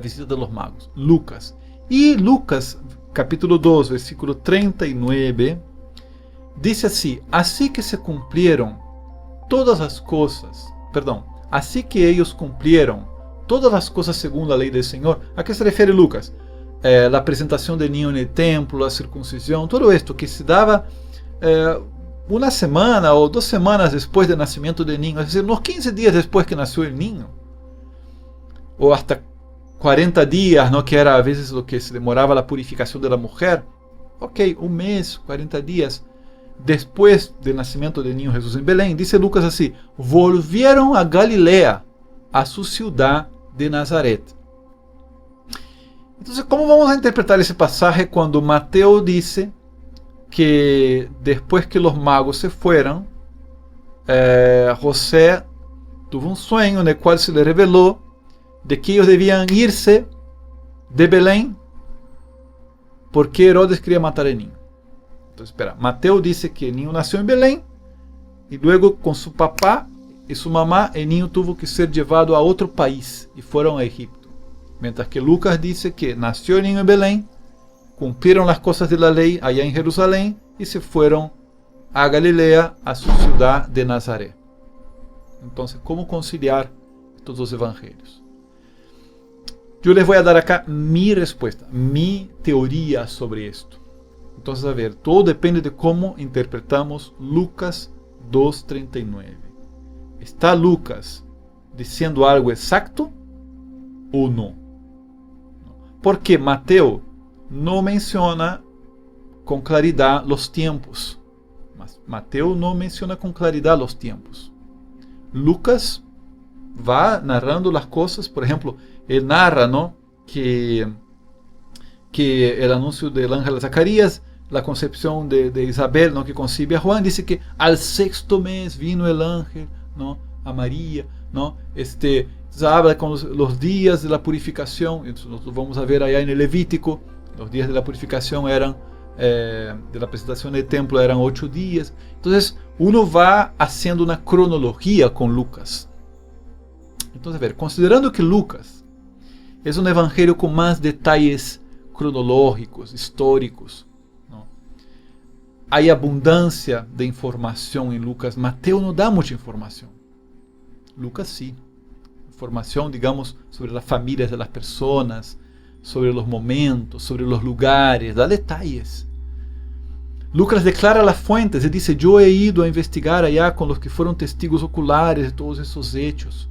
Speaker 1: visita de los magos, Lucas. Y Lucas capítulo 2, versículo 39, dice así, así que se cumplieron todas las cosas, así que ellos cumplieron todas las cosas según la ley del Señor. ¿A qué se refiere Lucas? La presentación del niño en el templo, la circuncisión, todo esto que se daba una semana o 2 semanas después del nacimiento del niño, es decir, unos 15 días después que nació el niño, o hasta 40 días, ¿no? Que era a veces lo que se demoraba la purificación de la mujer. Ok, un mes, 40 días después del nacimiento del niño Jesús en Belén, dice Lucas así, volvieron a Galilea, a su ciudad de Nazaret. Entonces, ¿cómo vamos a interpretar ese pasaje cuando Mateo dice que después que los magos se fueron, José tuvo un sueño en el cual se le reveló de que ellos debían irse de Belén porque Herodes quería matar al niño? Entonces, espera, Mateo dice que el niño nació en Belén y luego con su papá y su mamá el niño tuvo que ser llevado a otro país y fueron a Egipto. Mientras que Lucas dice que nació el niño en Belén, cumplieron las cosas de la ley allá en Jerusalén y se fueron a Galilea, a su ciudad de Nazaret. Entonces, ¿cómo conciliar estos dos evangelios? Yo les voy a dar acá mi respuesta, mi teoría sobre esto. Entonces, a ver, todo depende de cómo interpretamos Lucas 2:39. ¿Está Lucas diciendo algo exacto o no? Porque Mateo no menciona con claridad los tiempos. Mateo no menciona con claridad los tiempos. Lucas va narrando las cosas, por ejemplo, él narra, ¿no? que el anuncio del ángel a Zacarías, la concepción de Isabel, ¿no? Que concibe a Juan, dice que al 6º mes vino el ángel, ¿no? A María, ¿no? Habla con los días de la purificación, nosotros vamos a ver allá en el Levítico, los días de la purificación eran, de la presentación del templo eran 8 días, entonces uno va haciendo una cronología con Lucas. Entonces, a ver, considerando que Lucas es un evangelio con más detalles cronológicos, históricos, ¿no? Hay abundancia de información en Lucas. Mateo no da mucha información. Lucas sí. Información, digamos, sobre las familias de las personas, sobre los momentos, sobre los lugares, da detalles. Lucas declara las fuentes y dice, yo he ido a investigar allá con los que fueron testigos oculares de todos esos hechos.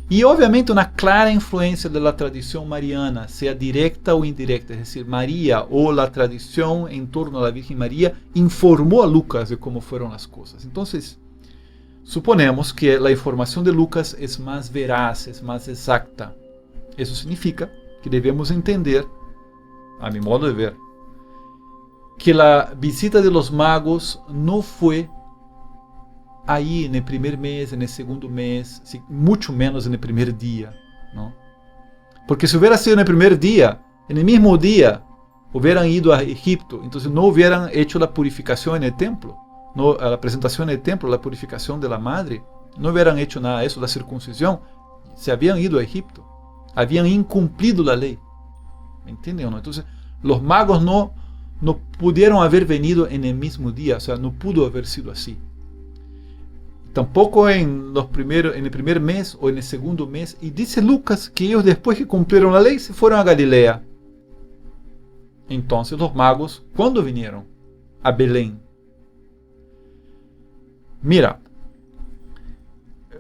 Speaker 1: Y obviamente una clara influencia de la tradición mariana, sea directa o indirecta, es decir, María o la tradición en torno a la Virgen María informó a Lucas de cómo fueron las cosas. Entonces, suponemos que la información de Lucas es más veraz, es más exacta. Eso significa que debemos entender, a mi modo de ver, que la visita de los magos no fue ahí en el primer mes, en el segundo mes, mucho menos en el primer día, ¿no? Porque si hubiera sido en el primer día, en el mismo día, hubieran ido a Egipto, entonces no hubieran hecho la purificación en el templo, no, a la presentación en el templo, la purificación de la madre, no hubieran hecho nada de eso, la circuncisión, se habían ido a Egipto, habían incumplido la ley, ¿me entienden o no? Entonces los magos no pudieron haber venido en el mismo día, o sea, no pudo haber sido así. Tampoco en el primer mes o en el segundo mes. Y dice Lucas que ellos, después que cumplieron la ley, se fueron a Galilea. Entonces los magos, ¿cuándo vinieron? A Belén. Mira,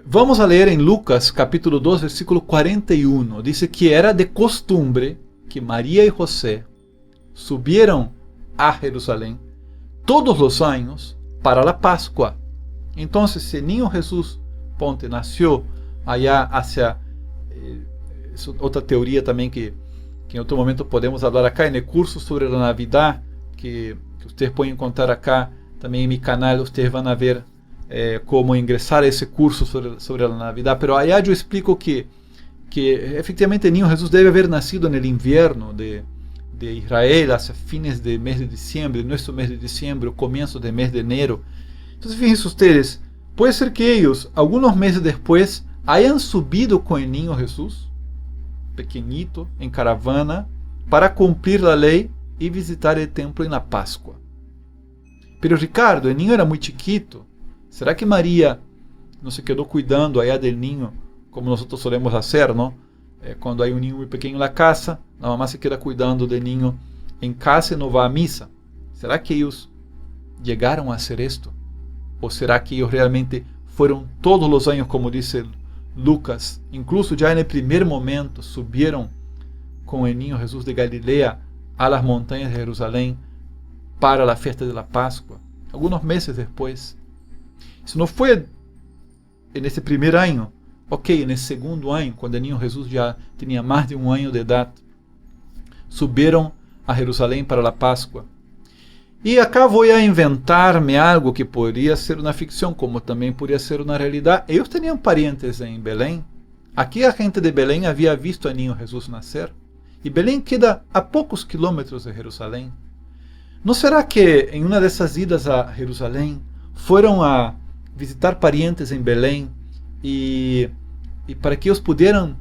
Speaker 1: vamos a leer en Lucas capítulo 2, versículo 41. Dice que era de costumbre que María y José subieron a Jerusalén todos los años para la Pascua. Entonces, si el niño Jesús, ponte, nació allá hacia, otra teoría también que en otro momento podemos hablar acá, en el curso sobre la Navidad, que ustedes pueden encontrar acá, también en mi canal, ustedes van a ver cómo ingresar a ese curso sobre la Navidad, pero allá yo explico que efectivamente el niño Jesús debe haber nacido en el invierno de Israel, hacia fines del mes de diciembre, nuestro mes de diciembre, o comienzo del mes de enero. Entonces, fíjense ustedes, puede ser que ellos, algunos meses después, hayan subido con el niño Jesús, pequeñito, en caravana, para cumplir la ley y visitar el templo en la Pascua. Pero Ricardo, el niño era muy chiquito. ¿Será que María no se quedó cuidando allá del niño, como nosotros solemos hacer, ¿no? Cuando hay un niño muy pequeño en la casa, la mamá se queda cuidando del niño en casa y no va a misa. ¿Será que ellos llegaron a hacer esto? ¿O será que ellos realmente fueron todos los años, como dice Lucas, incluso ya en el primer momento, subieron con el niño Jesús de Galilea a las montañas de Jerusalén para la fiesta de la Pascua, algunos meses después? Si no fue en ese primer año, ok, en el segundo año, cuando el niño Jesús ya tenía más de un año de edad, subieron a Jerusalén para la Pascua. E acá vou inventar-me algo que poderia ser uma ficção, como também poderia ser uma realidade. Eles tinham parentes em Belém. Aqui a gente de Belém havia visto a Niño Jesus nascer. E Belém queda a poucos quilômetros de Jerusalém. Não será que em uma dessas idas a Jerusalém foram a visitar parentes em Belém e para que eles pudieran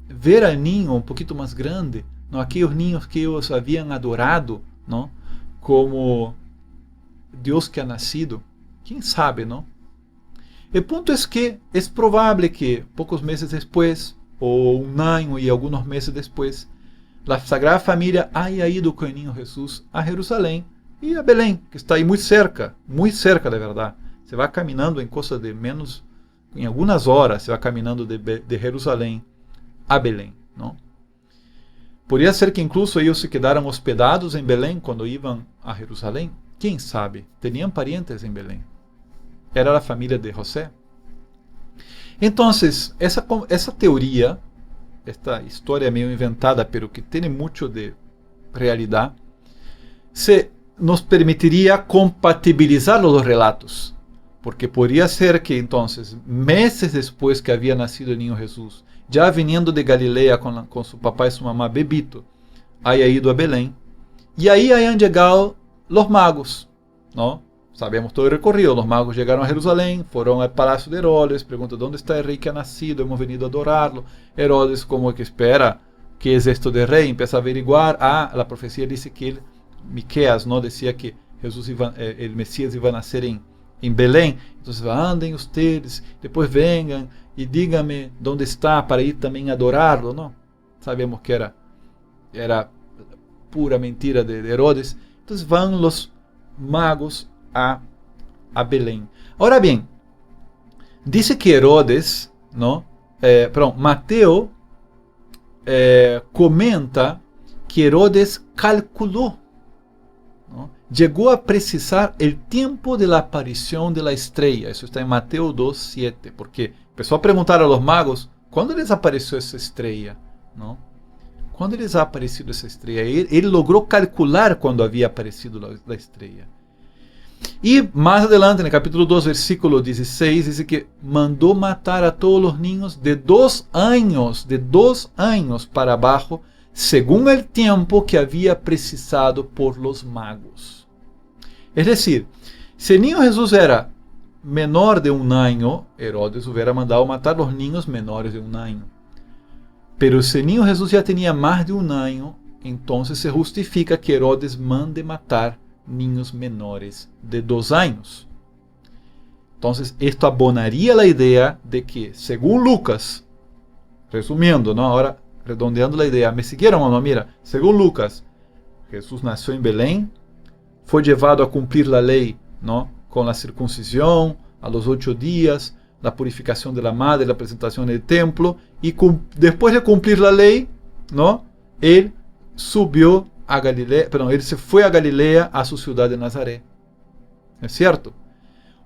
Speaker 1: ver al niño um pouquinho mais grande, não? Aqueles niños que eles haviam adorado, não? Como Deus que ha nacido, quem sabe, não? O ponto é que é provável que poucos meses depois, ou um ano e alguns meses depois, a Sagrada Família haya ido com o Niño Jesus a Jerusalém e a Belém, que está aí muito cerca, de verdade. Você vai caminhando em coisa de menos, em algumas horas, você vai caminhando de Jerusalém a Belém, não? Poderia ser que incluso eles se quedaram hospedados em Belém quando iam a Jerusalém. Quem sabe? Tinham parentes em Belém. Era a família de José. Então, essa teoria, esta história meio inventada, pero que tem muito de realidade, nos permitiria compatibilizar os relatos. Porque poderia ser que, então, meses depois que havia nascido o Niño Jesus, já vindo de Galilea com seu papai e sua mamá bebito, haya ido a Belém, e aí hayan chegado os magos, não? Sabemos todo o recorrido. Os magos chegaram a Jerusalém, foram ao palácio de Herodes, perguntam onde está o rei que ha nascido, hemos venido a adorá-lo. Herodes, como que espera, que é esto de rei, empieza a averiguar. A profecia diz que Miqueas, não, dizia que Jesus o Messias ia nascer em em Belém. Então andem ustedes, depois venham e digam-me onde está para ir também adorá-lo, não? Sabemos que era pura mentira de Herodes. Então vão os magos a Belém. Ahora bien, dice que Herodes, ¿no? Mateo comenta que Herodes calculó, ¿no? Llegó a precisar el tiempo de la aparición de la estrella. Eso está en Mateo 2:7, porque empezó a preguntar a los magos, ¿cuándo les apareció esa estrella? ¿No? ¿Cuándo les ha aparecido esa estrella? Él logró calcular cuándo había aparecido la estrella. Y más adelante, en el capítulo 2, versículo 16, dice que mandó matar a todos los niños de 2 años para abajo, según el tiempo que había precisado por los magos. Es decir, si el niño Jesús era menor de 1 año, Herodes hubiera mandado matar a los niños menores de 1 año. Pero si el niño Jesús ya tenía más de 1 año, entonces se justifica que Herodes mande matar niños menores de 2 años. Entonces, esto abonaría la idea de que, según Lucas, resumiendo, ¿no? Ahora redondeando la idea, ¿me siguieron o no? Mira, según Lucas, Jesús nació en Belén, fue llevado a cumplir la ley, ¿no? Con la circuncisión, a los 8 días, la purificación de la madre, la presentación en el templo, y después de cumplir la ley, ¿no? Él subió a Galilea, él se fue a Galilea, a su ciudad de Nazaret. ¿Es cierto?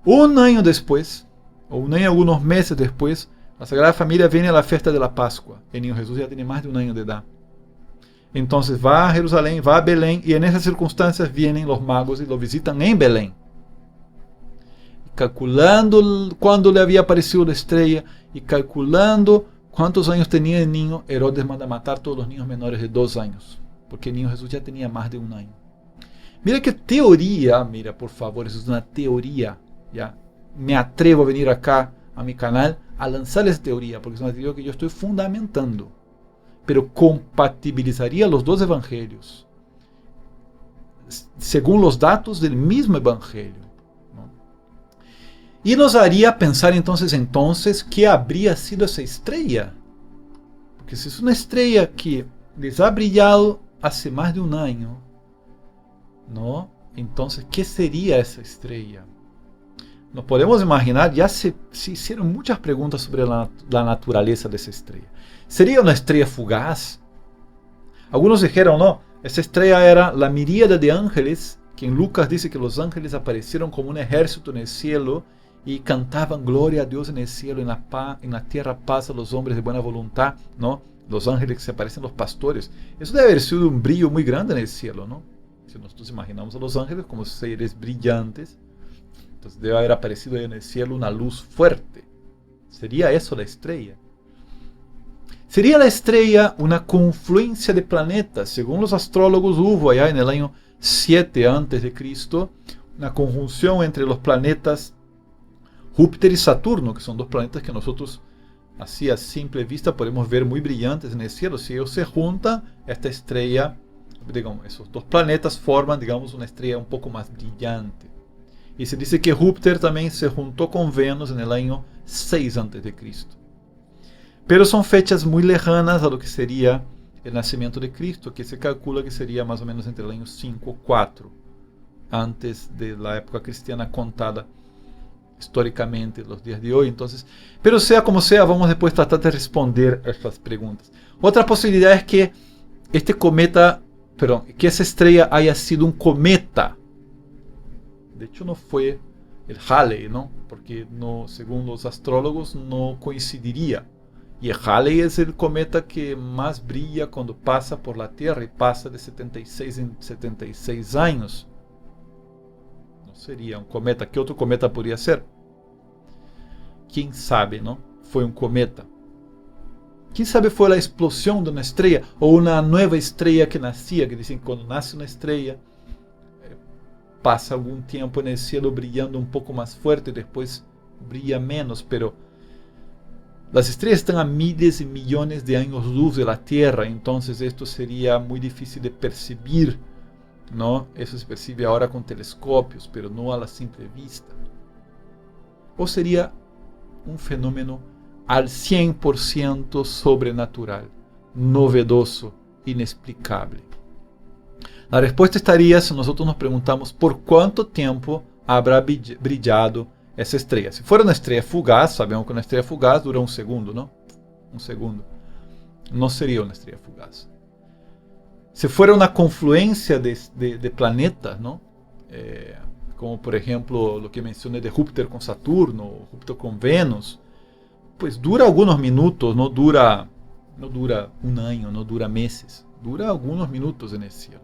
Speaker 1: 1 año después, o 1 año y algunos meses después, la Sagrada Familia viene a la fiesta de la Pascua. El niño Jesús ya tiene más de 1 año de edad. Entonces va a Jerusalén, va a Belén, y en esas circunstancias vienen los magos y lo visitan en Belén. Calculando cuándo le había aparecido la estrella y calculando cuántos años tenía el niño, Herodes manda matar a todos los niños menores de 2 años. Porque el niño Jesús ya tenía más de 1 año. Mira qué teoría, mira, por favor, eso es una teoría. ¿Ya? Me atrevo a venir acá a mi canal a lanzar esa teoría, porque es una teoría que yo estoy fundamentando. Pero compatibilizaría los 2 evangelios, según los datos del mismo evangelio, ¿no? Y nos haría pensar entonces qué habría sido esa estrella. Porque si es una estrella que les ha brillado hace más de 1 año, ¿no? Entonces, ¿qué sería esa estrella? Nos podemos imaginar, ya se hicieron muchas preguntas sobre la naturaleza de esa estrella. ¿Sería una estrella fugaz? Algunos dijeron, no, esa estrella era la miríada de ángeles, que en Lucas dice que los ángeles aparecieron como un ejército en el cielo y cantaban gloria a Dios en el cielo, en la tierra paz a los hombres de buena voluntad, ¿no? Los ángeles que se parecen a los pastores. Eso debe haber sido un brillo muy grande en el cielo, ¿no? Si nosotros imaginamos a los ángeles como seres brillantes, entonces debe haber aparecido en el cielo una luz fuerte. ¿Sería eso la estrella? ¿Sería la estrella una confluencia de planetas? Según los astrólogos, hubo allá en el año 7 a.C. una conjunción entre los planetas Júpiter y Saturno, que son 2 planetas que nosotros, así a simple vista, podemos ver muy brillantes en el cielo. Si ellos se juntan, esta estrella, digamos, esos 2 planetas forman, digamos, una estrella un poco más brillante. Y se dice que Júpiter también se juntó con Venus en el año 6 a.C. Pero son fechas muy lejanas a lo que sería el nacimiento de Cristo, que se calcula que sería más o menos entre el año 5 o 4, antes de la época cristiana contada históricamente, los días de hoy. Entonces, pero sea como sea, vamos después tratar de responder a estas preguntas. Otra posibilidad es que que esa estrella haya sido un cometa. De hecho, no fue el Halley, ¿no? Porque no, según los astrólogos no coincidiría. Y el Halley es el cometa que más brilla cuando pasa por la Tierra y pasa de 76 en 76 años. No sería un cometa. ¿Qué otro cometa podría ser? ¿Quién sabe, no? Fue un cometa. ¿Quién sabe fue la explosión de una estrella o una nueva estrella que nacía? Que dicen que cuando nace una estrella pasa algún tiempo en el cielo brillando un poco más fuerte y después brilla menos, pero las estrellas están a miles y millones de años luz de la Tierra, entonces esto sería muy difícil de percibir, ¿no? Eso se percibe ahora con telescopios, pero no a la simple vista. ¿O sería un fenómeno al 100% sobrenatural, novedoso, inexplicable? La respuesta estaría si nosotros nos preguntamos por cuánto tiempo habrá brillado essa estrela. Se for uma estrela fugaz, sabemos que uma estrela fugaz dura um segundo, não? Um segundo. Não seria uma estrela fugaz. Se for uma confluência de planetas, não? Como por exemplo o que mencionei de Júpiter com Saturno, Júpiter com Vênus, pues dura alguns minutos, não dura um ano, não dura meses, dura alguns minutos nesse cielo,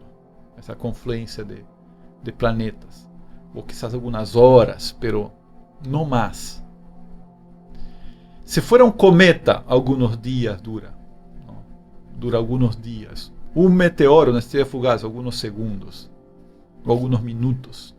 Speaker 1: essa confluência de planetas, ou quizás algumas horas, pero não mais. Se for um cometa, alguns dias dura, não? Dura alguns dias. Um meteoro, uma estrela fugaz, alguns segundos, ou alguns minutos.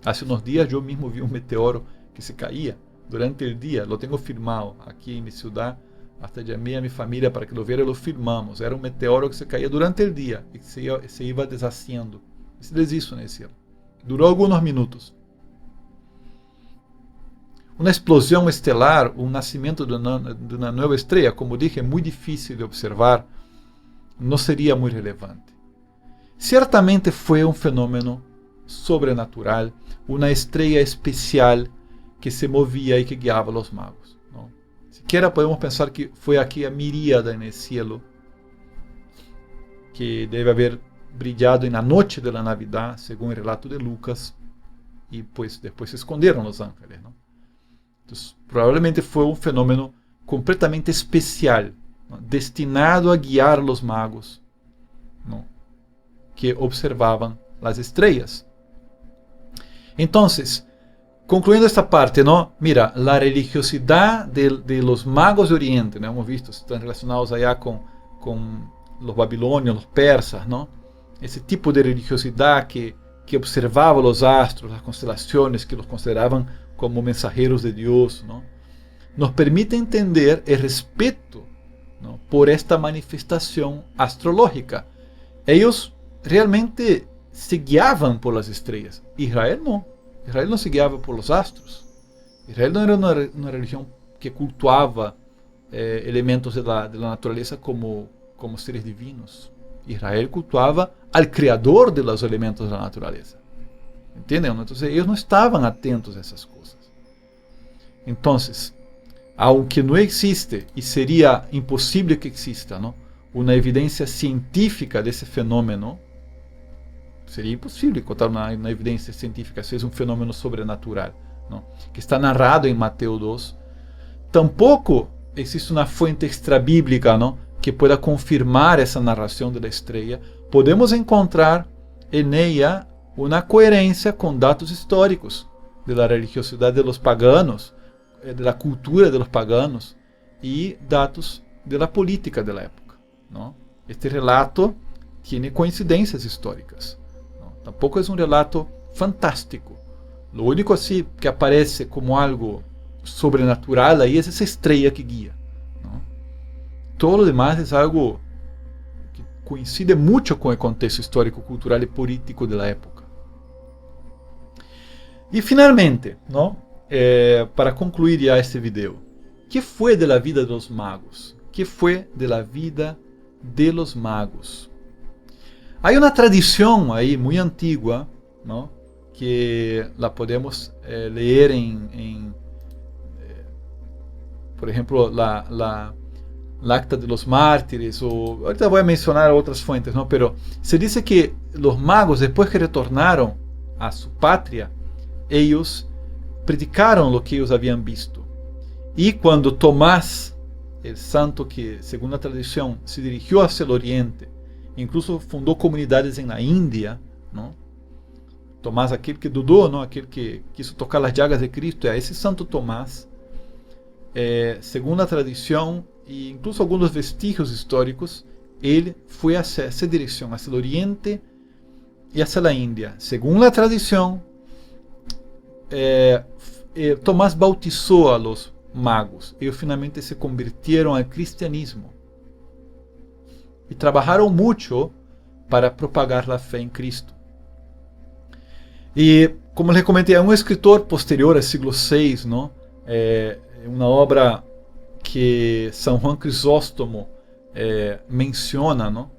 Speaker 1: Há uns dias eu mesmo vi um meteoro que se caía durante o dia, lo tenho filmado aqui em minha cidade, até chamei a minha família para que lo viera e lo filmamos. Era um meteoro que se caía durante o dia e que se ia deshaciendo. Se deshizo nesse cielo. Durou alguns minutos. Uma explosão estelar, um nascimento de uma nova estrela, como dije, é muito difícil de observar, não seria muito relevante. Certamente foi um fenômeno sobrenatural, uma estrela especial que se movia e que guiava os magos. Não? Siquiera podemos pensar que foi aqui a miríada no cielo, que deve haver brilhado na noite da Navidad, segundo o relato de Lucas, e pues, depois se esconderam os ángeles. Não? Então, provavelmente foi um fenômeno completamente especial, não? Destinado a guiar os magos, não? Que observavam as estrelas. Então, concluindo esta parte, ¿no? Mira, la religiosidad de los magos de Oriente, ¿no? Hemos visto, están relacionados allá con los babilonios, los persas, ¿no? Ese tipo de religiosidad que observaba los astros, las constelaciones, que los consideraban como mensajeros de Dios, ¿no? Nos permite entender el respeto, ¿no? Por esta manifestación astrológica. Ellos realmente se guiaban por las estrellas. Israel no. Israel não se guiava por los astros. Israel não era uma religião que cultuava elementos da natureza como seres divinos. Israel cultuava al Criador de los elementos da natureza. Entendem? Então, eles não estavam atentos a essas coisas. Então, aunque não existe, e seria impossível que exista, não? Uma evidência científica desse fenômeno, seria impossível encontrar uma evidência científica se é um fenômeno sobrenatural, não? Que está narrado em Mateus 2. Tampouco existe uma fonte extrabíblica, não? Que pueda confirmar essa narração da estrela. Podemos encontrar em ela uma coerência com dados históricos da religiosidade dos paganos, da cultura dos paganos e dados da política da época, não? Este relato tem coincidências históricas. Tampouco é um relato fantástico. O único assim que aparece como algo sobrenatural aí é essa estrela que guia. Não? Todo o demais é algo que coincide muito com o contexto histórico, cultural e político da época. E finalmente, não? Para concluir já este vídeo, que foi da vida dos magos? Que foi da vida de los magos? Há uma tradição aí muito antiga, não? Que la podemos ler por exemplo, la Acta de los Mártires, ou ahorita vou mencionar outras fontes, não? Pero se diz que os magos, depois que retornaram a sua pátria, eles predicaram o que eles haviam visto. E quando Tomás, o santo que, segundo a tradição, se dirigiu hacia o Oriente, incluso fundou comunidades na Índia, não? Tomás, aquele que dudou, não? Aquele que quis tocar as llagas de Cristo, é esse Santo Tomás. Segundo a tradição e incluso alguns vestígios históricos, ele foi hacia essa direção, hacia o Oriente e hacia a Índia. Segundo a tradição, Tomás bautizou a los magos. Eles finalmente se convirtieron al cristianismo y trabajaron mucho para propagar la fe en Cristo. Y como les comenté, é um escritor posterior ao século VI, não? É uma obra que São Juan Crisóstomo menciona, não?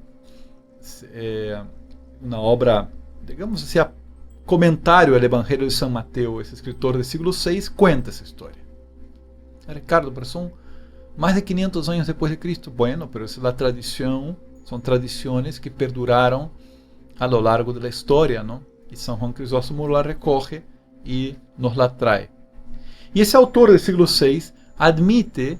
Speaker 1: É uma obra, digamos assim, comentário ao Evangelho de São Mateus. Esse escritor do século VI conta essa história. Ricardo, pero são mais de 500 anos depois de Cristo. Bueno, pero essa é a tradição, são tradições que perduraram a lo largo da história, não? E São Juan Crisóstomo la recorre e nos la traz. E esse autor do século VI admite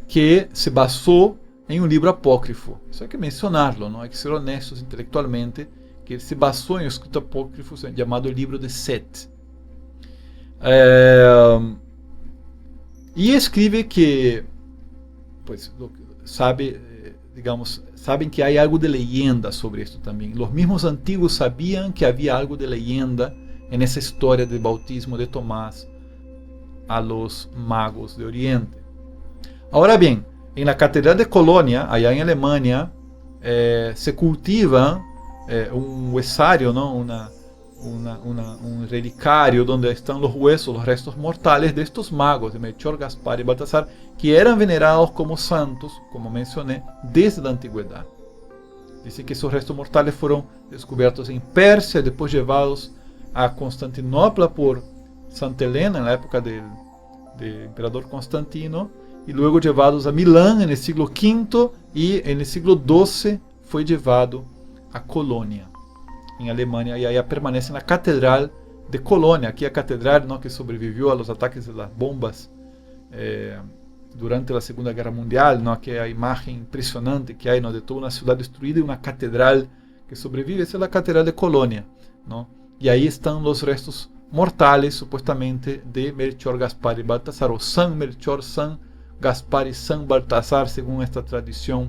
Speaker 1: que se basou em um livro apócrifo. Isso hay que mencionarlo, não? Hay que ser honestos intelectualmente, que ele se basou em um escrito apócrifo chamado Livro de Set. E escreve que, pues, sabem que há algo de leyenda sobre isto também. Os mesmos antigos sabiam que havia algo de leyenda nessa história do bautismo de Tomás a los magos de Oriente. Agora bem, na Catedral de Colônia, allá em Alemanha, se cultiva um huesário, não? Um relicário onde estão os huesos, os restos mortais de estes magos, de Melchor, Gaspar e Baltasar, que eram venerados como santos, como mencionei, desde a antiguidade. Dizem que esses restos mortais foram descobertos em Pérsia, depois levados a Constantinopla por Santa Helena, na época do imperador Constantino, e logo levados a Milão no século V, e no século XII foi levado a Colônia, em Alemanha, e aí permanece na Catedral de Colônia, aqui a catedral, não, que sobreviveu aos ataques das bombas durante a Segunda Guerra Mundial, não, que é a imagem impressionante que há, não, de toda uma cidade destruída e uma catedral que sobrevive. Essa é a Catedral de Colônia, não? E aí estão os restos mortais, supostamente, de Melchor, Gaspar e Baltasar, ou San Melchor, San Gaspar e San Baltasar, segundo esta tradição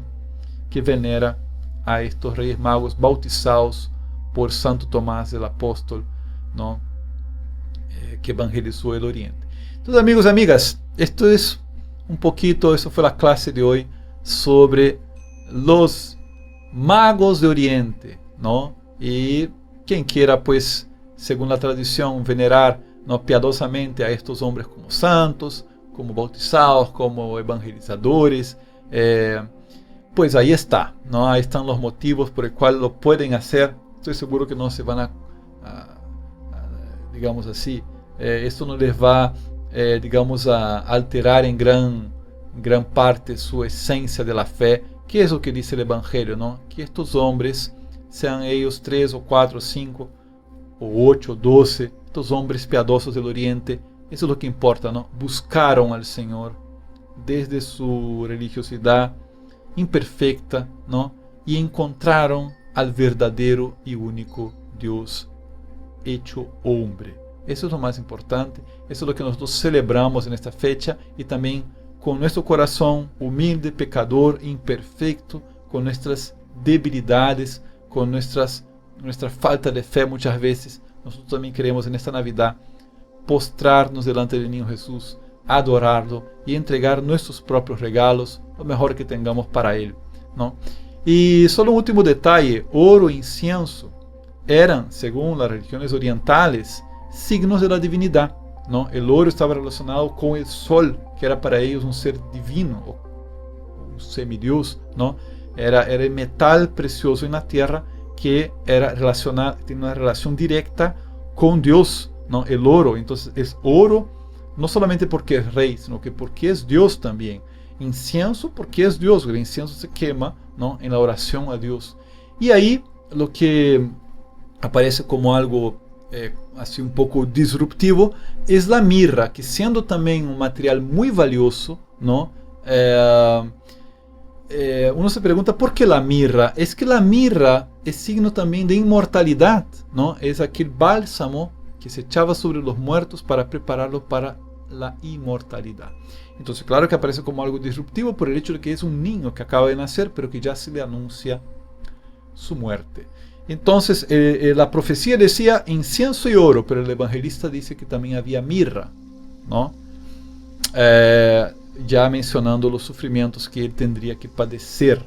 Speaker 1: que venera a estes reis magos bautizados por Santo Tomás el Apóstolo, ¿no? Que evangelizó el Oriente. Entonces, amigos y amigas, esto es un poquito, eso fue la clase de hoy sobre los magos de Oriente, ¿no? Y quien quiera, pues, según la tradición, venerar, ¿no?, piadosamente a estos hombres como santos, como bautizados, como evangelizadores, pues ahí está, ¿no? Ahí están los motivos por el cual lo pueden hacer. Estoy seguro que no se van a digamos así, esto no les va, digamos, a alterar en gran parte su esencia de la fe, que es lo que dice el Evangelio, ¿no? Que estos hombres, sean ellos 3 o 4 o 5 o 8 o 12, estos hombres piadosos del Oriente, eso es lo que importa, ¿no? Buscaron al Señor desde su religiosidad imperfecta, ¿no? Y encontraron al verdadero y único Dios hecho hombre. Eso es lo más importante, eso es lo que nosotros celebramos en esta fecha, y también con nuestro corazón humilde, pecador, imperfecto, con nuestras debilidades, con nuestra falta de fe muchas veces, nosotros también queremos en esta Navidad postrarnos delante del Niño Jesús, adorarlo y entregar nuestros propios regalos, lo mejor que tengamos para Él, ¿no? Y solo un último detalle, oro e incienso eran, según las religiones orientales, signos de la divinidad, ¿no? El oro estaba relacionado con el sol, que era para ellos un ser divino, un semidios, ¿no? Era el metal precioso en la tierra que era tenía una relación directa con Dios, ¿no? El oro, entonces es oro no solamente porque es rey, sino que porque es Dios también. Incienso porque es Dios, el incienso se quema, ¿no?, en la oración a Dios. Y ahí lo que aparece como algo así un poco disruptivo es la mirra, que siendo también un material muy valioso, ¿no? Uno se pregunta ¿por qué la mirra? Es que la mirra es signo también de inmortalidad, ¿no? Es aquel bálsamo que se echaba sobre los muertos para prepararlos para la inmortalidad. Entonces, claro que aparece como algo disruptivo por el hecho de que es un niño que acaba de nacer, pero que ya se le anuncia su muerte. Entonces, la profecía decía incienso y oro, pero el evangelista dice que también había mirra, ¿no? Ya mencionando los sufrimientos que él tendría que padecer.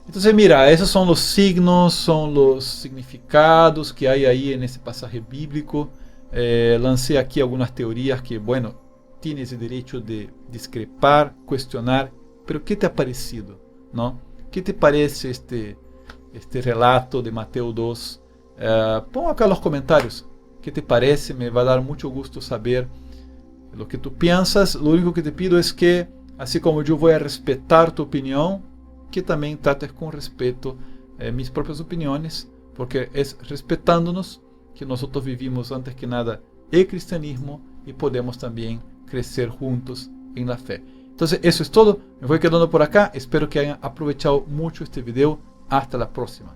Speaker 1: Entonces, mira, esos son los signos, son los significados que hay ahí en ese pasaje bíblico. lancé aquí algunas teorías que, bueno, tienes el derecho de discrepar, cuestionar, pero ¿qué te ha parecido? ¿No? ¿Qué te parece este relato de Mateo 2? Pon acá en los comentarios qué te parece, me va a dar mucho gusto saber lo que tú piensas. Lo único que te pido es que, así como yo voy a respetar tu opinión, que también trates con respeto mis propias opiniones, porque es respetándonos que nosotros vivimos antes que nada el cristianismo y podemos también crecer juntos en la fe. Entonces eso es todo, me voy quedando por acá, espero que hayan aprovechado mucho este video, hasta la próxima.